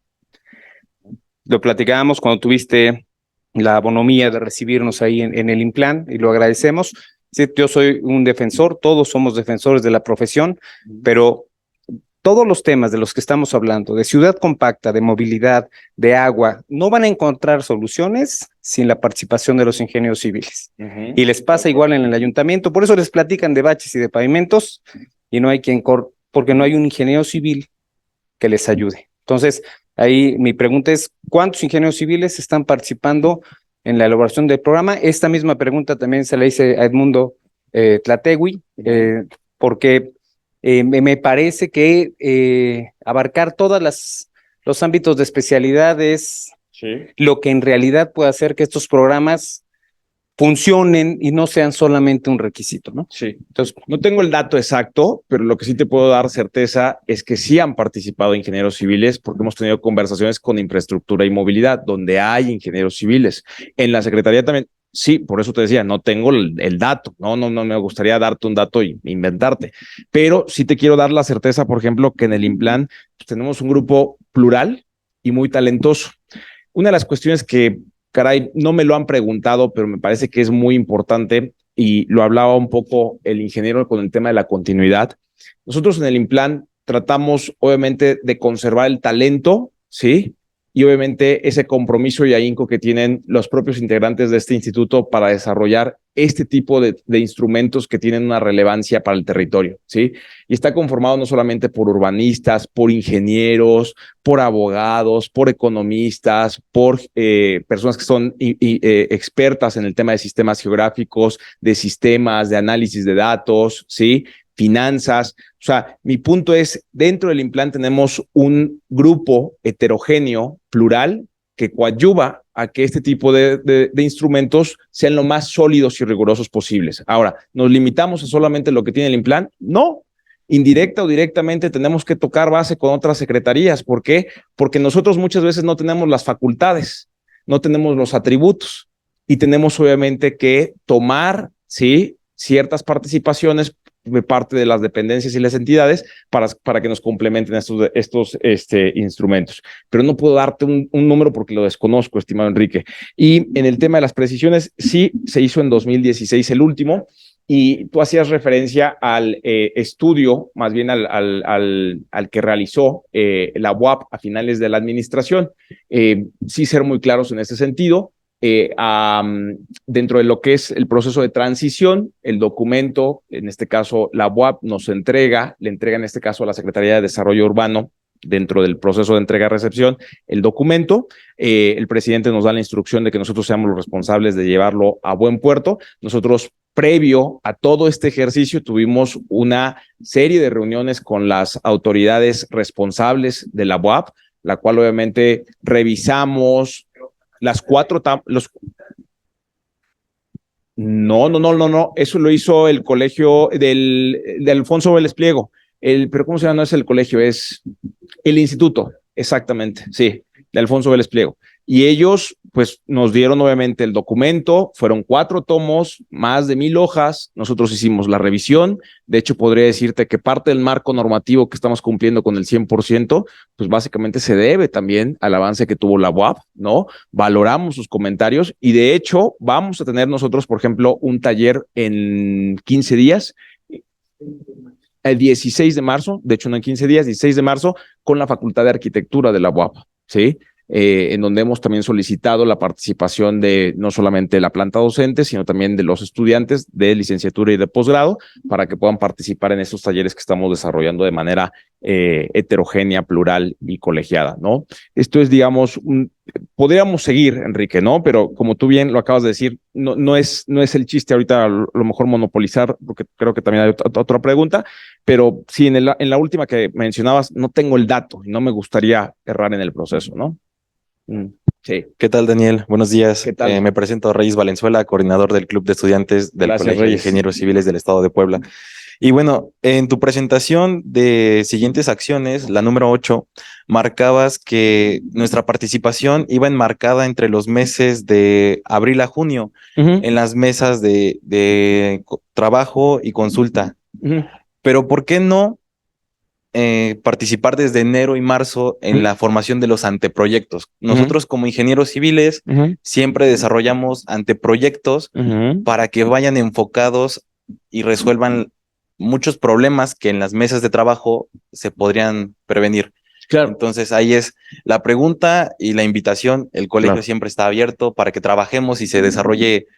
Lo platicábamos cuando tuviste la bonomía de recibirnos ahí en el Implan y lo agradecemos. Sí, yo soy un defensor, todos somos defensores de la profesión, pero todos los temas de los que estamos hablando, de ciudad compacta, de movilidad, de agua, no van a encontrar soluciones sin la participación de los ingenieros civiles. Y les pasa igual en el ayuntamiento, por eso les platican de baches y de pavimentos y no hay quien porque no hay un ingeniero civil que les ayude. Entonces, ahí mi pregunta es, ¿cuántos ingenieros civiles están participando en la elaboración del programa? Esta misma pregunta también se la hice a Edmundo Tlategui, porque me parece que abarcar todos los ámbitos de especialidad es lo que en realidad puede hacer que estos programas funcionen y no sean solamente un requisito, ¿no? Sí. Entonces, no tengo el dato exacto, pero lo que sí te puedo dar certeza es que sí han participado ingenieros civiles porque hemos tenido conversaciones con infraestructura y movilidad, donde hay ingenieros civiles. En la Secretaría también, sí, por eso te decía, no tengo el dato, no me gustaría darte un dato y inventarte, pero sí te quiero dar la certeza, por ejemplo, que en el Implan pues, tenemos un grupo plural y muy talentoso. Una de las cuestiones que caray, no me lo han preguntado, pero me parece que es muy importante y lo hablaba un poco el ingeniero con el tema de la continuidad. Nosotros en el Implan tratamos obviamente de conservar el talento, ¿sí? Y obviamente ese compromiso y ahínco que tienen los propios integrantes de este instituto para desarrollar este tipo de instrumentos que tienen una relevancia para el territorio, ¿sí? Y está conformado no solamente por urbanistas, por ingenieros, por abogados, por economistas, por personas que son expertas en el tema de sistemas geográficos, de sistemas, de análisis de datos, ¿sí? Finanzas. O sea, mi punto es, dentro del Implan tenemos un grupo heterogéneo, plural, que coadyuva a que este tipo de instrumentos sean lo más sólidos y rigurosos posibles. Ahora, ¿nos limitamos a solamente lo que tiene el Implan? No. Indirecta o directamente tenemos que tocar base con otras secretarías. ¿Por qué? Porque nosotros muchas veces no tenemos las facultades, no tenemos los atributos y tenemos obviamente que tomar, ¿sí?, ciertas participaciones de parte de las dependencias y las entidades para que nos complementen estos instrumentos. Pero no puedo darte un número porque lo desconozco, estimado Enrique. Y en el tema de las precisiones, sí, se hizo en 2016 el último, y tú hacías referencia al estudio, más bien al que realizó la UAP a finales de la administración. Sí ser muy claros en ese sentido. Dentro de lo que es el proceso de transición, el documento, en este caso la UAP le entrega en este caso a la Secretaría de Desarrollo Urbano, dentro del proceso de entrega-recepción, el documento. El presidente nos da la instrucción de que nosotros seamos los responsables de llevarlo a buen puerto. Nosotros, previo a todo este ejercicio, tuvimos una serie de reuniones con las autoridades responsables de la UAP, la cual obviamente revisamos las cuatro, no, eso lo hizo el colegio de Alfonso Vélez Pliego, pero ¿cómo se llama? No es el colegio, es el instituto, exactamente, sí, de Alfonso Vélez Pliego. Y ellos, pues, nos dieron obviamente el documento, fueron 4 tomos, más de 1000 hojas, nosotros hicimos la revisión. De hecho, podría decirte que parte del marco normativo que estamos cumpliendo con el 100%, pues básicamente se debe también al avance que tuvo la UAP, ¿no? Valoramos sus comentarios y de hecho vamos a tener nosotros, por ejemplo, un taller en 15 días, el 16 de marzo, de hecho no en 15 días, 16 de marzo, con la Facultad de Arquitectura de la UAP, ¿sí? en donde hemos también solicitado la participación de no solamente la planta docente, sino también de los estudiantes de licenciatura y de posgrado, para que puedan participar en estos talleres que estamos desarrollando de manera heterogénea, plural y colegiada, ¿no? Esto es, digamos, podríamos seguir, Enrique, ¿no? Pero como tú bien lo acabas de decir, no es el chiste ahorita a lo mejor monopolizar, porque creo que también hay otra pregunta, pero sí, en la última que mencionabas, no tengo el dato y no me gustaría errar en el proceso, ¿no? Sí. ¿Qué tal, Daniel? Buenos días. ¿Qué tal? Me presento Reyes Valenzuela, coordinador del Club de Estudiantes del Gracias, Colegio de Reyes. Ingenieros Civiles del Estado de Puebla. Y bueno, en tu presentación de siguientes acciones, la número 8, marcabas que nuestra participación iba enmarcada entre los meses de abril a junio en las mesas de trabajo y consulta. Pero ¿por qué no participar desde enero y marzo en la formación de los anteproyectos? Nosotros como ingenieros civiles siempre desarrollamos anteproyectos para que vayan enfocados y resuelvan muchos problemas que en las mesas de trabajo se podrían prevenir. Claro. Entonces ahí es la pregunta y la invitación. El colegio siempre está abierto para que trabajemos y se desarrolle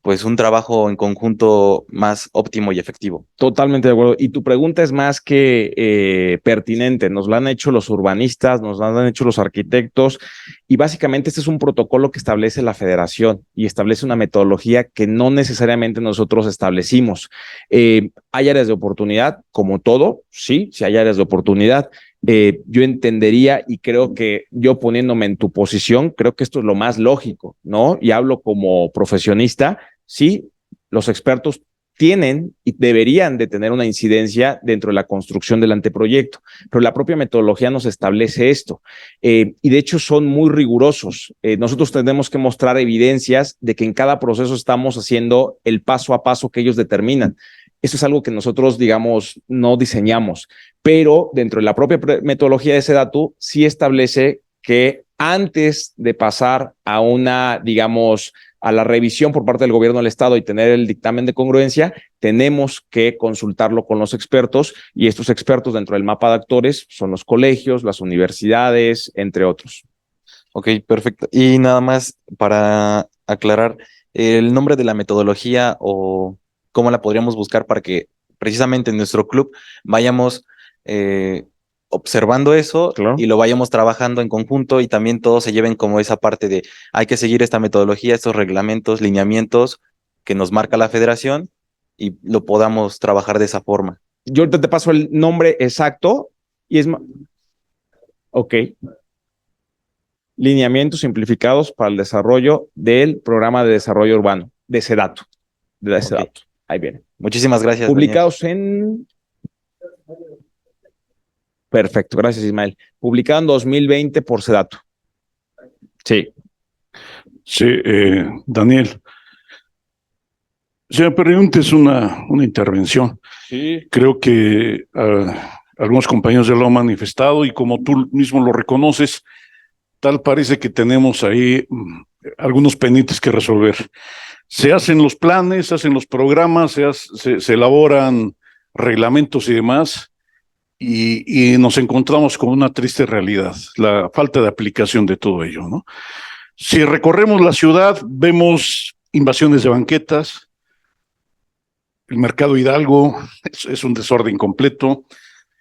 pues un trabajo en conjunto más óptimo y efectivo. Totalmente de acuerdo. Y tu pregunta es más que pertinente. Nos la han hecho los urbanistas, nos la han hecho los arquitectos, y básicamente este es un protocolo que establece la federación y establece una metodología que no necesariamente nosotros establecimos. Hay áreas de oportunidad, como todo, sí hay áreas de oportunidad. Yo entendería, y creo que yo poniéndome en tu posición, creo que esto es lo más lógico, ¿no? Y hablo como profesionista. Sí, los expertos tienen y deberían de tener una incidencia dentro de la construcción del anteproyecto, pero la propia metodología nos establece esto, y de hecho son muy rigurosos. Nosotros tenemos que mostrar evidencias de que en cada proceso estamos haciendo el paso a paso que ellos determinan. Eso es algo que nosotros, digamos, no diseñamos, pero dentro de la propia metodología de SEDATU sí establece que antes de pasar a una, digamos, a la revisión por parte del gobierno del estado y tener el dictamen de congruencia, tenemos que consultarlo con los expertos, y estos expertos dentro del mapa de actores son los colegios, las universidades, entre otros. Ok, perfecto. Y nada más para aclarar, el nombre de la metodología o cómo la podríamos buscar para que precisamente en nuestro club vayamos observando eso, Claro. y lo vayamos trabajando en conjunto, y también todos se lleven como esa parte de hay que seguir esta metodología, estos reglamentos, lineamientos que nos marca la federación, y lo podamos trabajar de esa forma. Yo ahorita te paso el nombre exacto y es... Ok. Lineamientos simplificados para el desarrollo del programa de desarrollo urbano, de SEDATU. De SEDATU. Ahí viene. Muchísimas gracias. Publicados en... Perfecto, gracias, Ismael. Publicado en 2020 por SEDATU. Sí. Sí, Daniel. Si me permites una intervención. Sí. Creo que algunos compañeros ya lo han manifestado, y como tú mismo lo reconoces, tal parece que tenemos ahí algunos pendientes que resolver. Se hacen los planes, se hacen los programas, se elaboran reglamentos y demás, y nos encontramos con una triste realidad, la falta de aplicación de todo ello, ¿no? Si recorremos la ciudad, vemos invasiones de banquetas, el mercado Hidalgo es un desorden completo,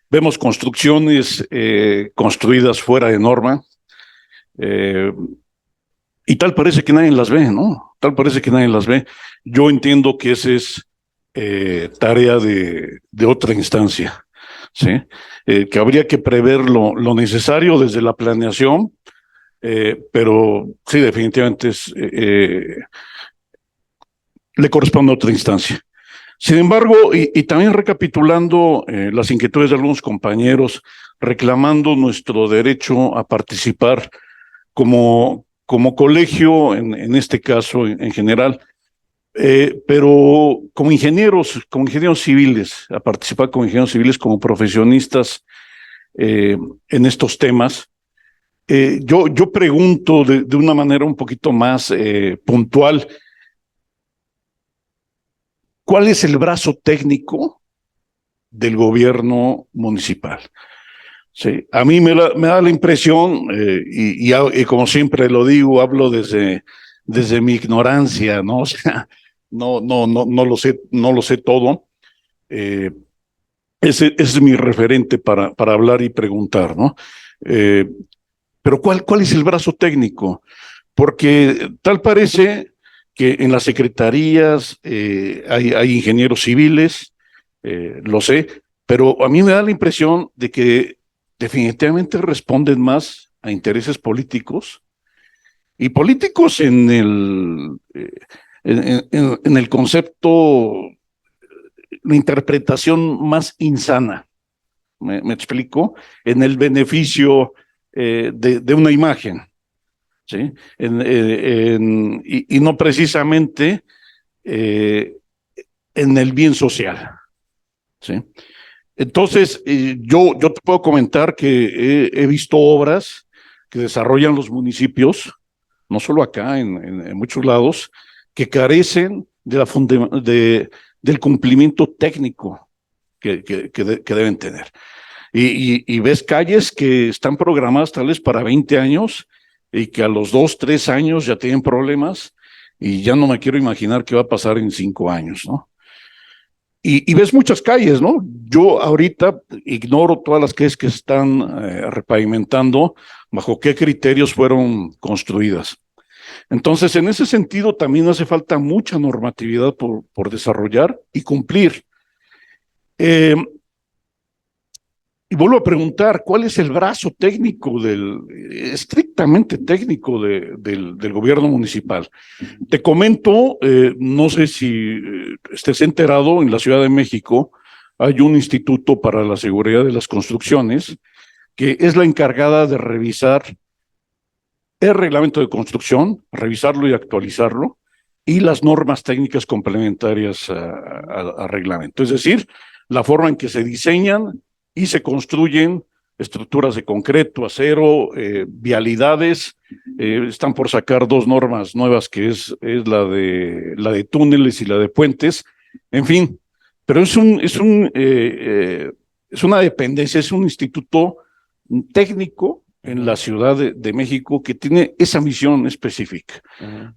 vemos construcciones construidas fuera de norma, y tal parece que nadie las ve, ¿no? Tal parece que nadie las ve. Yo entiendo que esa es tarea de otra instancia, ¿sí? Que habría que prever lo necesario desde la planeación, pero sí, definitivamente le corresponde a otra instancia. Sin embargo, y también recapitulando las inquietudes de algunos compañeros, reclamando nuestro derecho a participar como colegio, en este caso en general, pero como ingenieros civiles, a participar como ingenieros civiles, como profesionistas en estos temas. Yo pregunto de una manera un poquito más puntual, ¿cuál es el brazo técnico del gobierno municipal? Sí, a mí me da la impresión, y como siempre lo digo, hablo desde mi ignorancia, ¿no? O sea, no lo sé todo. Ese es mi referente para hablar y preguntar, ¿no? Eh, pero ¿cuál es el brazo técnico? Porque tal parece que en las secretarías hay ingenieros civiles, lo sé, pero a mí me da la impresión de que definitivamente responden más a intereses políticos y políticos en el concepto, la interpretación más insana. ¿Me explico? En el beneficio de una imagen, ¿sí? Y no precisamente eh, en el bien social, ¿sí? Entonces, yo te puedo comentar que he visto obras que desarrollan los municipios, no solo acá, en muchos lados, que carecen del cumplimiento técnico que deben tener. Y ves calles que están programadas tal vez para 20 años y que a los 2, 3 años ya tienen problemas y ya no me quiero imaginar qué va a pasar en 5 años, ¿no? Y ves muchas calles, ¿no? Yo ahorita ignoro todas las calles que están repavimentando, bajo qué criterios fueron construidas. Entonces, en ese sentido, también hace falta mucha normatividad por desarrollar y cumplir. Eh, y vuelvo a preguntar, ¿cuál es el brazo técnico estrictamente técnico del gobierno municipal? Te comento, no sé si estés enterado, en la Ciudad de México hay un instituto para la seguridad de las construcciones que es la encargada de revisar el reglamento de construcción, revisarlo y actualizarlo, y las normas técnicas complementarias al reglamento. Es decir, la forma en que se diseñan y se construyen estructuras de concreto, acero, vialidades. Están por sacar 2 normas nuevas, que es la de túneles y la de puentes. En fin, pero es una dependencia, es un instituto técnico en la Ciudad de México que tiene esa misión específica.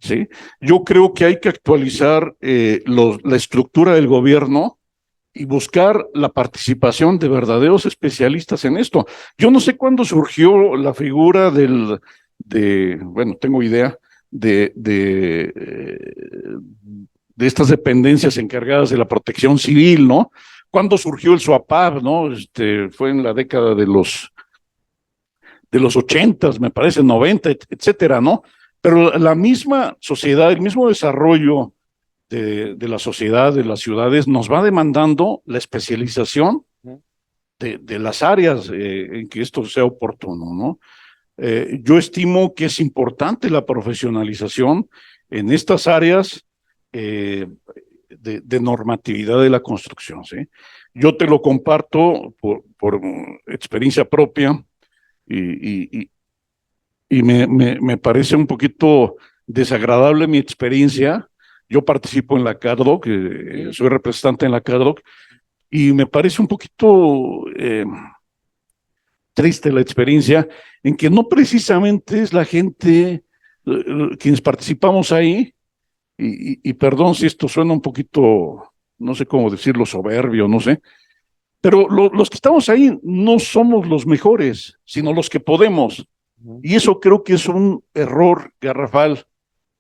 ¿Sí? Yo creo que hay que actualizar la estructura del gobierno y buscar la participación de verdaderos especialistas en esto. Yo no sé cuándo surgió la figura bueno, tengo idea, de estas dependencias encargadas de la protección civil, ¿no? ¿Cuándo surgió el SUAPAB, no? Fue en la década de los 80s, me parece, 90, etcétera, ¿no? Pero la misma sociedad, el mismo desarrollo de la sociedad, de las ciudades, nos va demandando la especialización de las áreas en que esto sea oportuno, ¿no? Yo estimo que es importante la profesionalización en estas áreas de normatividad de la construcción, ¿sí? Yo te lo comparto por experiencia propia y me parece un poquito desagradable mi experiencia. Yo participo en la CADROC, soy representante en la CADROC, y me parece un poquito triste la experiencia en que no precisamente es la gente quienes participamos ahí, y perdón si esto suena un poquito, no sé cómo decirlo, soberbio, no sé, pero los que estamos ahí no somos los mejores, sino los que podemos. Y eso creo que es un error garrafal,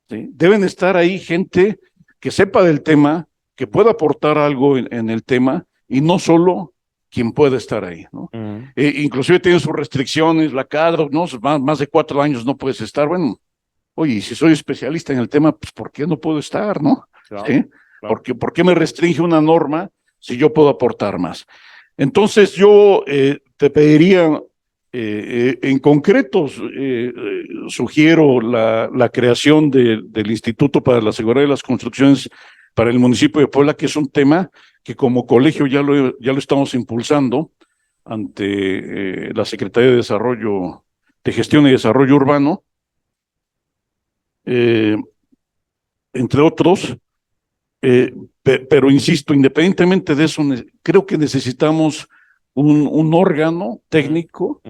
¿sí? Deben estar ahí gente que sepa del tema, que pueda aportar algo en el tema, y no solo quien puede estar ahí, ¿no? Inclusive tiene sus restricciones, la CADRO, ¿no? Más de 4 años no puedes estar. Bueno, oye, si soy especialista en el tema, pues ¿por qué no puedo estar, no? Claro, ¿Sí? claro. ¿Por qué me restringe una norma si yo puedo aportar más? Entonces yo te pediría, en concreto, sugiero la creación del Instituto para la Seguridad de las Construcciones para el municipio de Puebla, que es un tema que como colegio ya lo estamos impulsando ante la Secretaría de Gestión y Desarrollo Urbano, entre otros. Pero insisto, independientemente de eso, creo que necesitamos un órgano técnico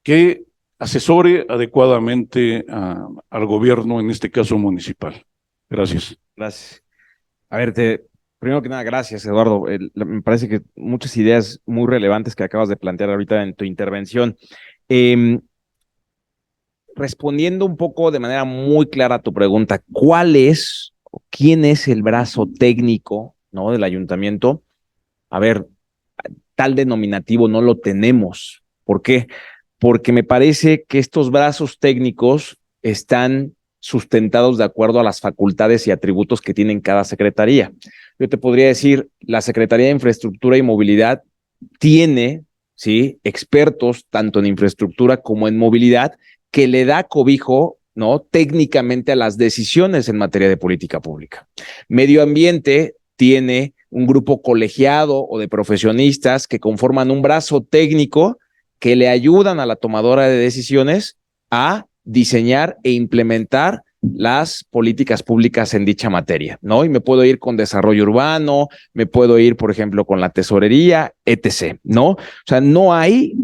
que asesore adecuadamente al gobierno, en este caso municipal. Gracias. Gracias. A ver, primero que nada, gracias, Eduardo. Me parece que muchas ideas muy relevantes que acabas de plantear ahorita en tu intervención. Respondiendo un poco de manera muy clara a tu pregunta, ¿cuál es o quién es el brazo técnico, ¿no?, del ayuntamiento? A ver, tal denominativo no lo tenemos. ¿Por qué? Porque me parece que estos brazos técnicos están sustentados de acuerdo a las facultades y atributos que tienen cada secretaría. Yo te podría decir, la Secretaría de Infraestructura y Movilidad tiene, ¿sí?, expertos tanto en infraestructura como en movilidad, que le da cobijo, ¿no?, técnicamente a las decisiones en materia de política pública. Medio Ambiente tiene un grupo colegiado o de profesionistas que conforman un brazo técnico que le ayudan a la tomadora de decisiones a diseñar e implementar las políticas públicas en dicha materia, ¿no? Y me puedo ir con desarrollo urbano, me puedo ir, por ejemplo, con la tesorería, etc., ¿no? O sea, no hay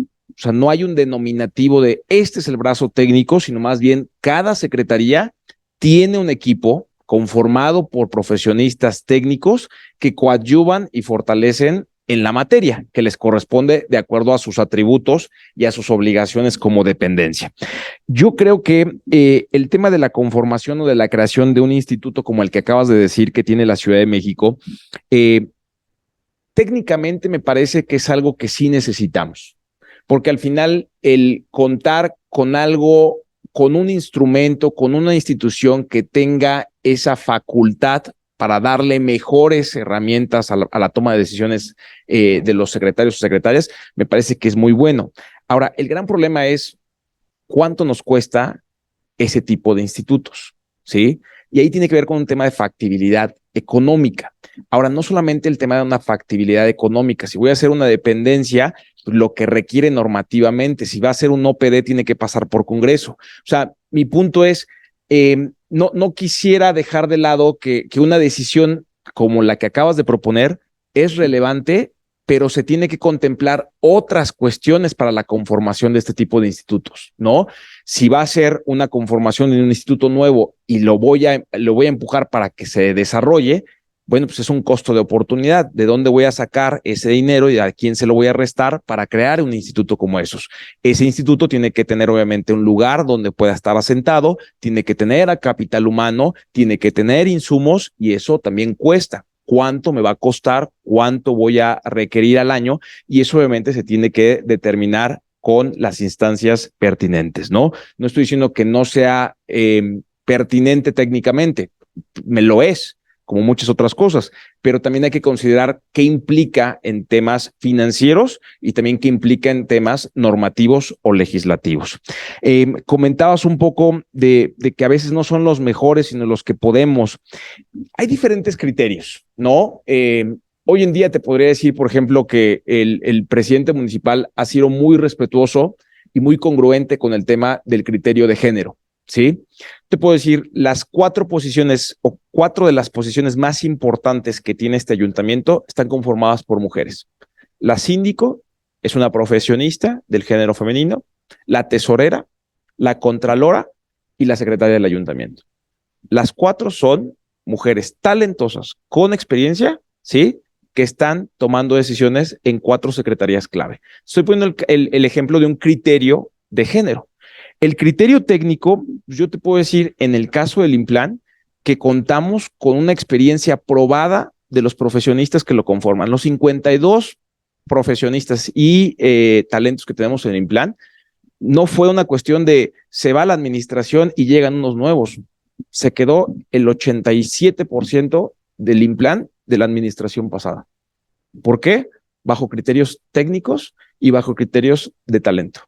un denominativo de este es el brazo técnico, sino más bien cada secretaría tiene un equipo conformado por profesionistas técnicos que coadyuvan y fortalecen en la materia que les corresponde de acuerdo a sus atributos y a sus obligaciones como dependencia. Yo creo que el tema de la conformación o de la creación de un instituto como el que acabas de decir que tiene la Ciudad de México, técnicamente me parece que es algo que sí necesitamos, porque al final el contar con algo, con un instrumento, con una institución que tenga esa facultad para darle mejores herramientas a la toma de decisiones de los secretarios o secretarias, me parece que es muy bueno. Ahora, el gran problema es cuánto nos cuesta ese tipo de institutos, ¿sí? Y ahí tiene que ver con un tema de factibilidad económica. Ahora, no solamente el tema de una factibilidad económica, si voy a hacer una dependencia, lo que requiere normativamente, si va a ser un OPD, tiene que pasar por Congreso. O sea, mi punto es, no quisiera dejar de lado que una decisión como la que acabas de proponer es relevante, pero se tiene que contemplar otras cuestiones para la conformación de este tipo de institutos, ¿no? Si va a ser una conformación de un instituto nuevo y lo voy a empujar para que se desarrolle, bueno, pues es un costo de oportunidad. ¿De dónde voy a sacar ese dinero y a quién se lo voy a restar para crear un instituto como esos? Ese instituto tiene que tener obviamente un lugar donde pueda estar asentado, tiene que tener capital humano, tiene que tener insumos y eso también cuesta. ¿Cuánto me va a costar? ¿Cuánto voy a requerir al año? Y eso obviamente se tiene que determinar con las instancias pertinentes, ¿no? No estoy diciendo que no sea pertinente técnicamente, me lo es, como muchas otras cosas, pero también hay que considerar qué implica en temas financieros y también qué implica en temas normativos o legislativos. Comentabas un poco de que a veces no son los mejores, sino los que podemos. Hay diferentes criterios, ¿no? Hoy en día te podría decir, por ejemplo, que el presidente municipal ha sido muy respetuoso y muy congruente con el tema del criterio de género, ¿sí? Te puedo decir, las 4 posiciones o 4 de las posiciones más importantes que tiene este ayuntamiento están conformadas por mujeres. La síndico es una profesionista del género femenino, la tesorera, la contralora y la secretaria del ayuntamiento. Las 4 son mujeres talentosas, con experiencia, ¿sí?, que están tomando decisiones en 4 secretarías clave. Estoy poniendo el ejemplo de un criterio de género. El criterio técnico, yo te puedo decir, en el caso del Implan, que contamos con una experiencia probada de los profesionistas que lo conforman. Los 52 profesionistas y talentos que tenemos en el Implan, no fue una cuestión de se va la administración y llegan unos nuevos. Se quedó el 87% del Implan de la administración pasada. ¿Por qué? Bajo criterios técnicos y bajo criterios de talento,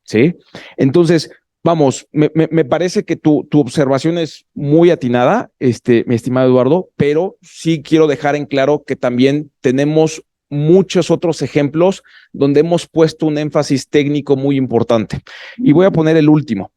¿sí? Entonces, vamos, me parece que tu observación es muy atinada, mi estimado Eduardo, pero sí quiero dejar en claro que también tenemos muchos otros ejemplos donde hemos puesto un énfasis técnico muy importante. Y voy a poner el último.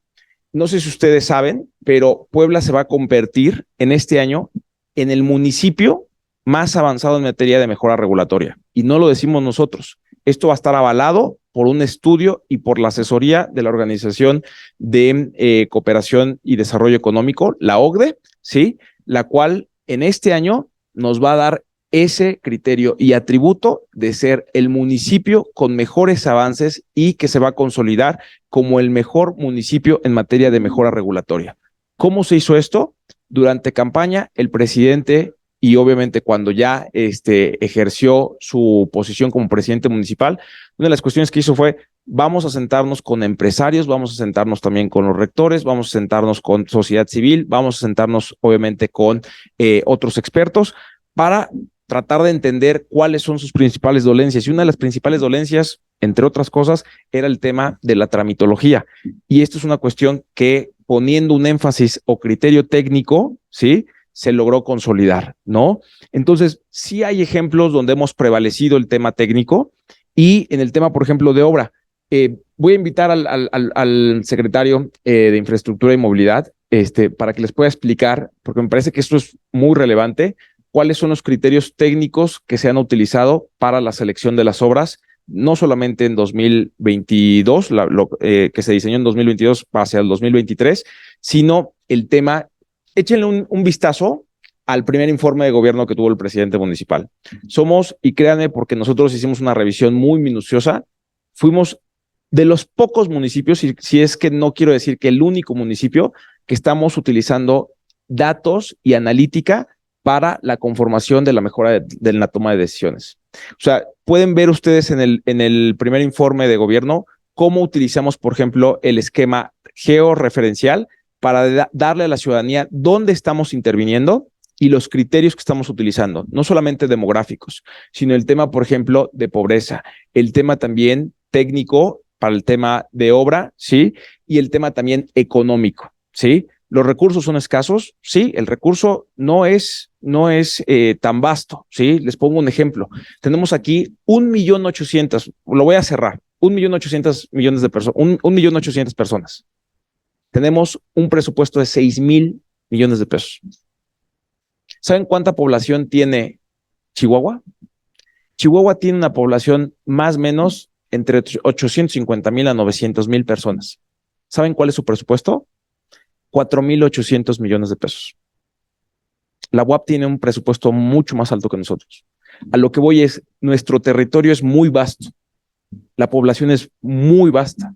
No sé si ustedes saben, pero Puebla se va a convertir en este año en el municipio más avanzado en materia de mejora regulatoria. Y no lo decimos nosotros, Esto va a estar avalado por un estudio y por la asesoría de la Organización de Cooperación y Desarrollo Económico, la OCDE, ¿sí? La cual en este año nos va a dar ese criterio y atributo de ser el municipio con mejores avances y que se va a consolidar como el mejor municipio en materia de mejora regulatoria. ¿Cómo se hizo esto? Durante campaña, el presidente, y obviamente cuando ya ejerció su posición como presidente municipal, una de las cuestiones que hizo fue: vamos a sentarnos con empresarios, vamos a sentarnos también con los rectores, vamos a sentarnos con sociedad civil, vamos a sentarnos obviamente con otros expertos para tratar de entender cuáles son sus principales dolencias. Y una de las principales dolencias, entre otras cosas, era el tema de la tramitología. Y esto es una cuestión que, poniendo un énfasis o criterio técnico, ¿sí?, se logró consolidar, ¿no? Entonces, sí hay ejemplos donde hemos prevalecido el tema técnico y en el tema, por ejemplo, de obra. Voy a invitar al secretario de Infraestructura y Movilidad para que les pueda explicar, porque me parece que esto es muy relevante, cuáles son los criterios técnicos que se han utilizado para la selección de las obras, no solamente en 2022, que se diseñó en 2022 hacia el 2023, sino el tema. Échenle un vistazo al primer informe de gobierno que tuvo el presidente municipal. Y créanme, porque nosotros hicimos una revisión muy minuciosa, fuimos de los pocos municipios, si es que no quiero decir que el único municipio, que estamos utilizando datos y analítica para la conformación de la mejora de la toma de decisiones. O sea, pueden ver ustedes en el primer informe de gobierno cómo utilizamos, por ejemplo, el esquema georreferencial para darle a la ciudadanía dónde estamos interviniendo y los criterios que estamos utilizando, no solamente demográficos, sino el tema, por ejemplo, de pobreza, el tema también técnico para el tema de obra, ¿sí? Y el tema también económico, ¿sí? Los recursos son escasos, sí, el recurso no es tan vasto, ¿sí? Les pongo un ejemplo. Tenemos aquí 1.800.000, lo voy a cerrar, 1.800.000.000 de personas, 1.800.000 personas. Tenemos un presupuesto de 6.000 millones de pesos. ¿Saben cuánta población tiene Chihuahua? Chihuahua tiene una población más o menos entre 850.000 a 900.000 personas. ¿Saben cuál es su presupuesto? 4.800 millones de pesos. La UAP tiene un presupuesto mucho más alto que nosotros. A lo que voy es, nuestro territorio es muy vasto. La población es muy vasta.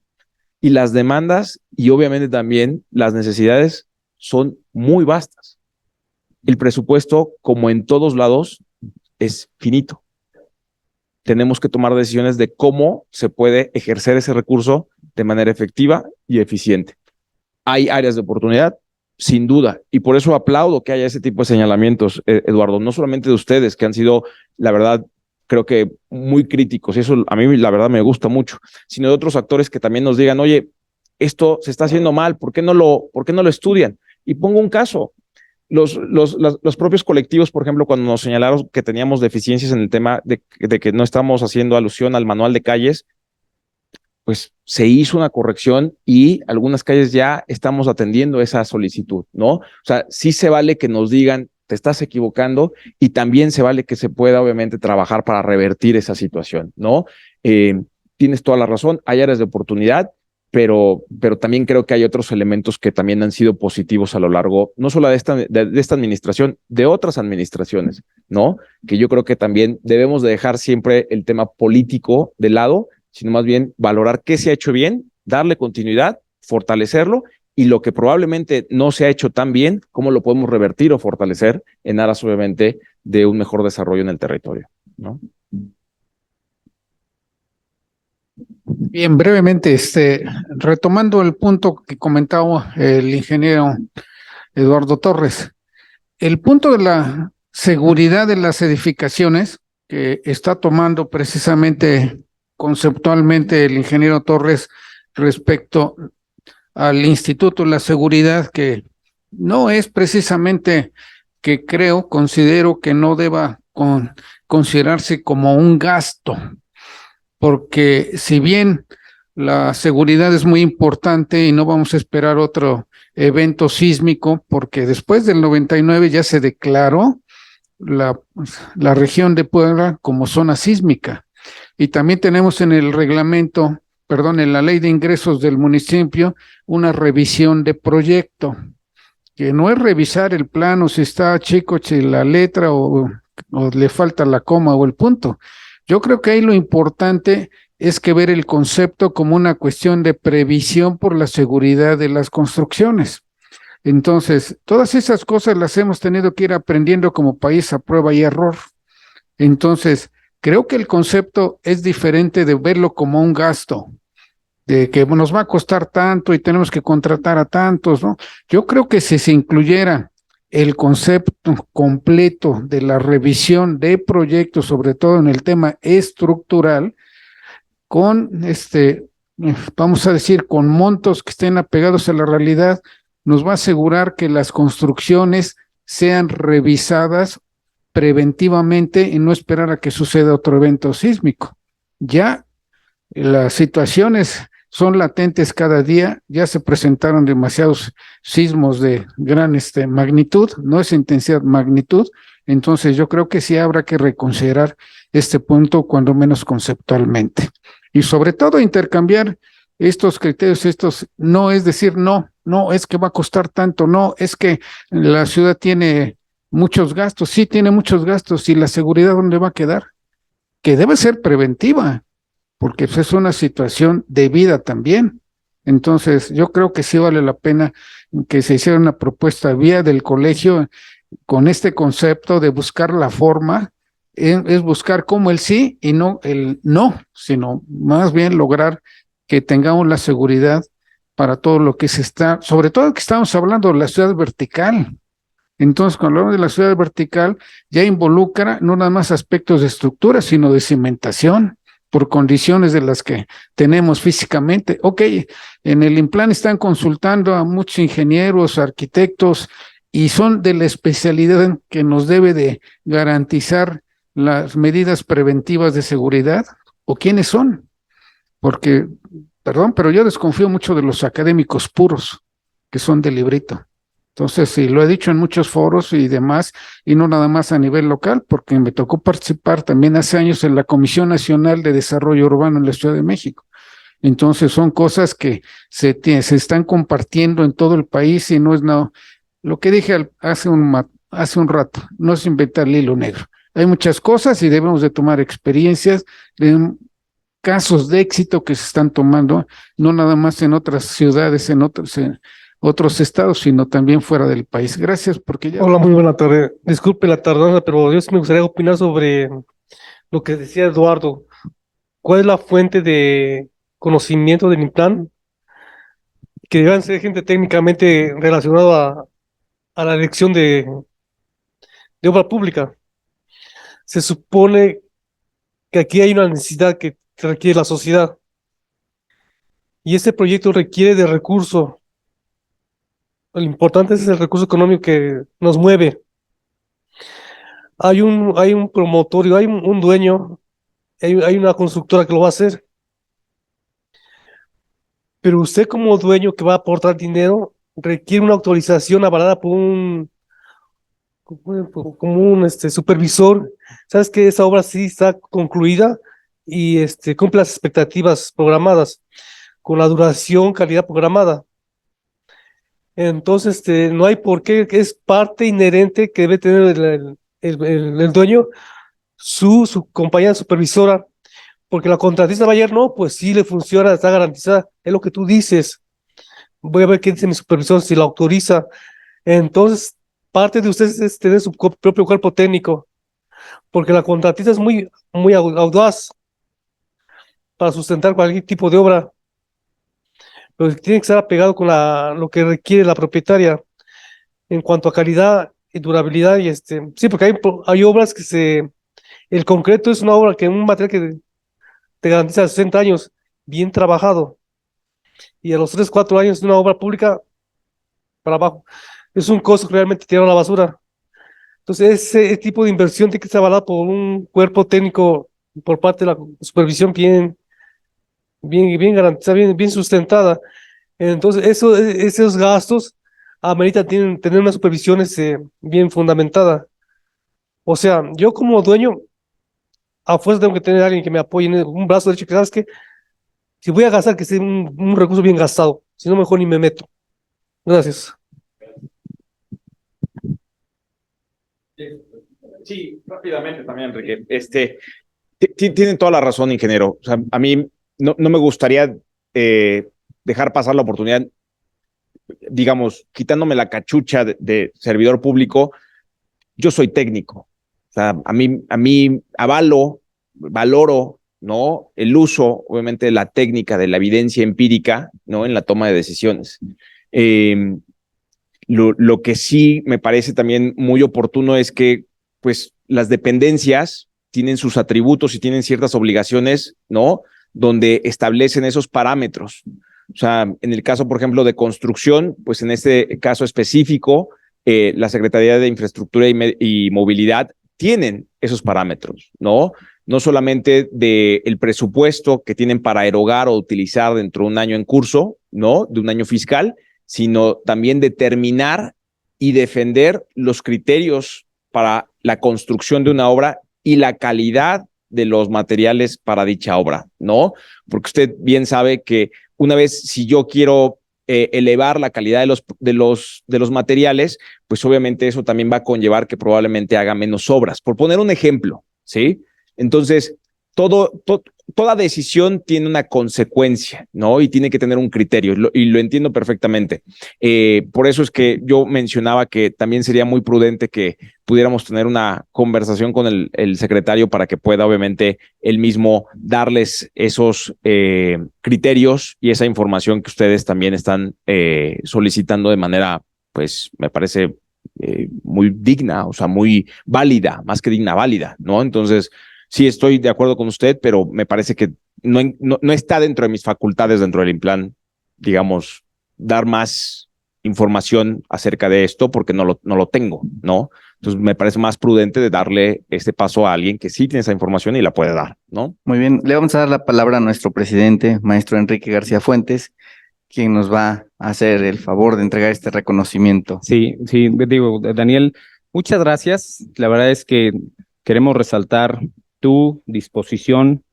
Y las demandas y obviamente también las necesidades son muy vastas. El presupuesto, como en todos lados, es finito. Tenemos que tomar decisiones de cómo se puede ejercer ese recurso de manera efectiva y eficiente. Hay áreas de oportunidad, sin duda, y por eso aplaudo que haya ese tipo de señalamientos, Eduardo, no solamente de ustedes, que han sido, la verdad, creo que muy críticos, y eso a mí la verdad me gusta mucho, sino de otros actores que también nos digan: oye, esto se está haciendo mal, ¿por qué no lo estudian? Y pongo un caso, los propios colectivos, por ejemplo, cuando nos señalaron que teníamos deficiencias en el tema de que no estamos haciendo alusión al manual de calles, pues se hizo una corrección y algunas calles ya estamos atendiendo esa solicitud, ¿no? O sea, sí se vale que nos digan: te estás equivocando, y también se vale que se pueda obviamente trabajar para revertir esa situación, ¿no? Tienes toda la razón, hay áreas de oportunidad, pero también creo que hay otros elementos que también han sido positivos a lo largo, no solo de esta administración, de otras administraciones, ¿no? Que yo creo que también debemos de dejar siempre el tema político de lado, sino más bien valorar qué se ha hecho bien, darle continuidad, fortalecerlo, y lo que probablemente no se ha hecho tan bien, cómo lo podemos revertir o fortalecer en aras, obviamente, de un mejor desarrollo en el territorio, ¿no? Bien, brevemente, retomando el punto que comentaba el ingeniero Eduardo Torres, el punto de la seguridad de las edificaciones que está tomando precisamente conceptualmente el ingeniero Torres respecto al Instituto de la Seguridad, que no es precisamente que considero que no deba considerarse como un gasto, porque si bien la seguridad es muy importante y no vamos a esperar otro evento sísmico, porque después del 99 ya se declaró la región de Puebla como zona sísmica. Y también tenemos en el reglamento, perdón, en la ley de ingresos del municipio, una revisión de proyecto, que no es revisar el plano si está chico, si la letra o le falta la coma o el punto. Yo creo que ahí lo importante es que ver el concepto como una cuestión de previsión por la seguridad de las construcciones. Entonces, todas esas cosas las hemos tenido que ir aprendiendo como país a prueba y error. Entonces, creo que el concepto es diferente de verlo como un gasto, de que nos va a costar tanto y tenemos que contratar a tantos, ¿no? Yo creo que si se incluyera el concepto completo de la revisión de proyectos, sobre todo en el tema estructural, con vamos a decir, con montos que estén apegados a la realidad, nos va a asegurar que las construcciones sean revisadas preventivamente y no esperar a que suceda otro evento sísmico. Ya las situaciones son latentes cada día, ya se presentaron demasiados sismos de gran magnitud, no es intensidad, magnitud, entonces yo creo que sí habrá que reconsiderar este punto, cuando menos conceptualmente. Y sobre todo intercambiar estos criterios, no es decir, no es que va a costar tanto, no, es que la ciudad tiene muchos gastos, sí tiene muchos gastos, y la seguridad, ¿dónde va a quedar? Que debe ser preventiva, porque pues, es una situación de vida también. Entonces, yo creo que sí vale la pena que se hiciera una propuesta vía del colegio con este concepto de buscar la forma, es buscar como el sí y no el no, sino más bien lograr que tengamos la seguridad para todo lo que se está, sobre todo que estamos hablando de la ciudad vertical. Entonces, cuando hablamos de la ciudad vertical, ya involucra no nada más aspectos de estructura, sino de cimentación, por condiciones de las que tenemos físicamente. Ok, en el INPLAN están consultando a muchos ingenieros, arquitectos, y son de la especialidad que nos debe de garantizar las medidas preventivas de seguridad. ¿O quiénes son? Porque, perdón, pero yo desconfío mucho de los académicos puros, que son de librito. Entonces, sí, lo he dicho en muchos foros y demás, y no nada más a nivel local, porque me tocó participar también hace años en la Comisión Nacional de Desarrollo Urbano en la Ciudad de México. Entonces, son cosas que se están compartiendo en todo el país y no es nada. Lo que dije hace un rato, no es inventar el hilo negro. Hay muchas cosas y debemos de tomar experiencias de casos de éxito que se están tomando, no nada más en otras ciudades, en otros estados, sino también fuera del país. Gracias, porque ya... Hola, muy buena tarde. Disculpe la tardanza, pero yo sí me gustaría opinar sobre lo que decía Eduardo. ¿Cuál es la fuente de conocimiento del INPLAN? Que deban ser gente técnicamente relacionada a la dirección de obra pública. Se supone que aquí hay una necesidad que requiere la sociedad. Y este proyecto requiere de recursos. Lo importante es el recurso económico que nos mueve. Hay un promotorio, hay un dueño, hay una constructora que lo va a hacer. Pero usted como dueño que va a aportar dinero requiere una autorización avalada por como un supervisor. Sabes que esa obra sí está concluida y cumple las expectativas programadas con la duración, calidad programada. Entonces, no hay por qué, que es parte inherente que debe tener el dueño, su compañía supervisora, porque la contratista va a llegar, no, pues sí le funciona, está garantizada, es lo que tú dices. Voy a ver qué dice mi supervisor, si la autoriza. Entonces, parte de ustedes es tener su propio cuerpo técnico, porque la contratista es muy audaz para sustentar cualquier tipo de obra, pero tiene que estar apegado con lo que requiere la propietaria en cuanto a calidad y durabilidad. Y sí, porque hay obras el concreto es una obra un material que te garantiza 60 años bien trabajado, y a los 3, 4 años de una obra pública para abajo. Es un costo que realmente tira a la basura. Entonces, ese tipo de inversión tiene que estar avalado por un cuerpo técnico por parte de la supervisión bien garantizada, bien sustentada. Entonces, esos gastos ameritan tener una supervisión bien fundamentada. O sea, yo como dueño a fuerza tengo que tener a alguien que me apoye en un brazo derecho, que sabes que si voy a gastar, que sea un recurso bien gastado, si no, mejor ni me meto. Gracias. Sí, rápidamente también, Enrique. Tienen toda la razón, ingeniero. O sea, a mí no me gustaría dejar pasar la oportunidad, digamos, quitándome la cachucha de servidor público. Yo soy técnico. O sea, a mí valoro, ¿no? El uso, obviamente, de la técnica, de la evidencia empírica, ¿no? En la toma de decisiones. Lo que sí me parece también muy oportuno es que, pues, las dependencias tienen sus atributos y tienen ciertas obligaciones, ¿no? Donde establecen esos parámetros. O sea, en el caso, por ejemplo, de construcción, pues en este caso específico, la Secretaría de Infraestructura y Movilidad tienen esos parámetros, ¿no? No solamente del presupuesto que tienen para erogar o utilizar dentro de un año en curso, ¿no? De un año fiscal, sino también determinar y defender los criterios para la construcción de una obra y la calidad de los materiales para dicha obra, ¿no? Porque usted bien sabe que una vez, si yo quiero elevar la calidad de los materiales, pues obviamente eso también va a conllevar que probablemente haga menos obras. Por poner un ejemplo, ¿sí? Entonces, toda decisión tiene una consecuencia, ¿no? Y tiene que tener un criterio, y lo entiendo perfectamente. Por eso es que yo mencionaba que también sería muy prudente que pudiéramos tener una conversación con el secretario para que pueda, obviamente, él mismo darles esos criterios y esa información que ustedes también están solicitando de manera, pues, me parece muy digna, o sea, muy válida, más que digna, válida, ¿no? Entonces, sí, estoy de acuerdo con usted, pero me parece que no está dentro de mis facultades, dentro del Implan, digamos, dar más información acerca de esto porque no lo tengo, ¿no? Entonces me parece más prudente de darle este paso a alguien que sí tiene esa información y la puede dar, ¿no? Muy bien, le vamos a dar la palabra a nuestro presidente, maestro Enrique García Fuentes, quien nos va a hacer el favor de entregar este reconocimiento. Sí, digo, Daniel, muchas gracias. La verdad es que queremos resaltar tu disposición.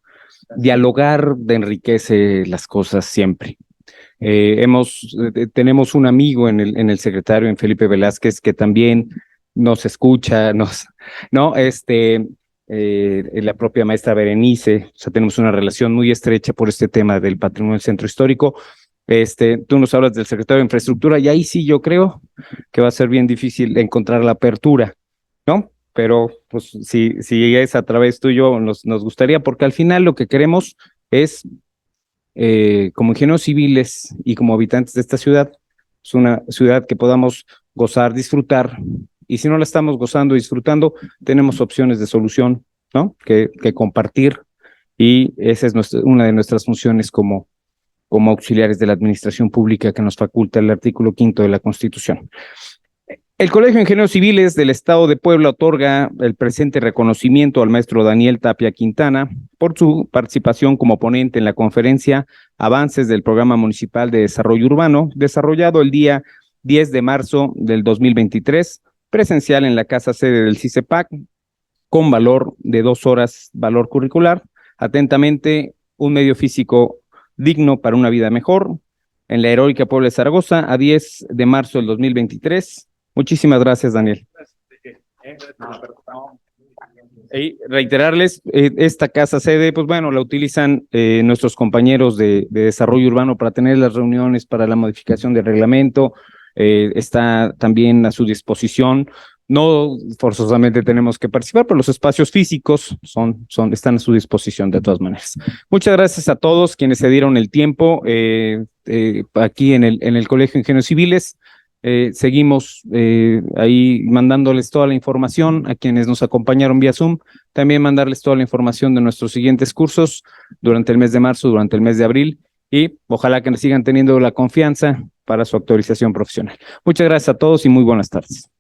Dialogar enriquece las cosas siempre. Tenemos un amigo en el secretario, en Felipe Velázquez, que también nos escucha, la propia maestra Berenice, o sea, tenemos una relación muy estrecha por este tema del patrimonio del centro histórico. Tú nos hablas del secretario de Infraestructura, y ahí sí yo creo que va a ser bien difícil encontrar la apertura, ¿no? Pero pues si es a través tuyo, nos gustaría, porque al final lo que queremos es, como ingenieros civiles y como habitantes de esta ciudad, es una ciudad que podamos gozar, disfrutar, y si no la estamos gozando, disfrutando, tenemos opciones de solución, ¿no? Que compartir, y esa es una de nuestras funciones como auxiliares de la administración pública que nos faculta el artículo 5º de la Constitución. El Colegio de Ingenieros Civiles del Estado de Puebla otorga el presente reconocimiento al maestro Daniel Tapia Quintana por su participación como ponente en la conferencia Avances del Programa Municipal de Desarrollo Urbano, desarrollado el día 10 de marzo del 2023, presencial en la casa sede del CICEPAC, con valor de 2 horas, valor curricular. Atentamente, un medio físico digno para una vida mejor, en la heroica Puebla de Zaragoza, a 10 de marzo del 2023. Muchísimas gracias, Daniel. Y reiterarles, esta casa sede, pues bueno, la utilizan nuestros compañeros de desarrollo urbano para tener las reuniones para la modificación del reglamento. Está también a su disposición. No forzosamente tenemos que participar, pero los espacios físicos están a su disposición de todas maneras. Muchas gracias a todos quienes se dieron el tiempo aquí en el Colegio de Ingenieros Civiles. Seguimos ahí mandándoles toda la información a quienes nos acompañaron vía Zoom, también mandarles toda la información de nuestros siguientes cursos durante el mes de marzo, durante el mes de abril, y ojalá que nos sigan teniendo la confianza para su actualización profesional. Muchas gracias a todos y muy buenas tardes.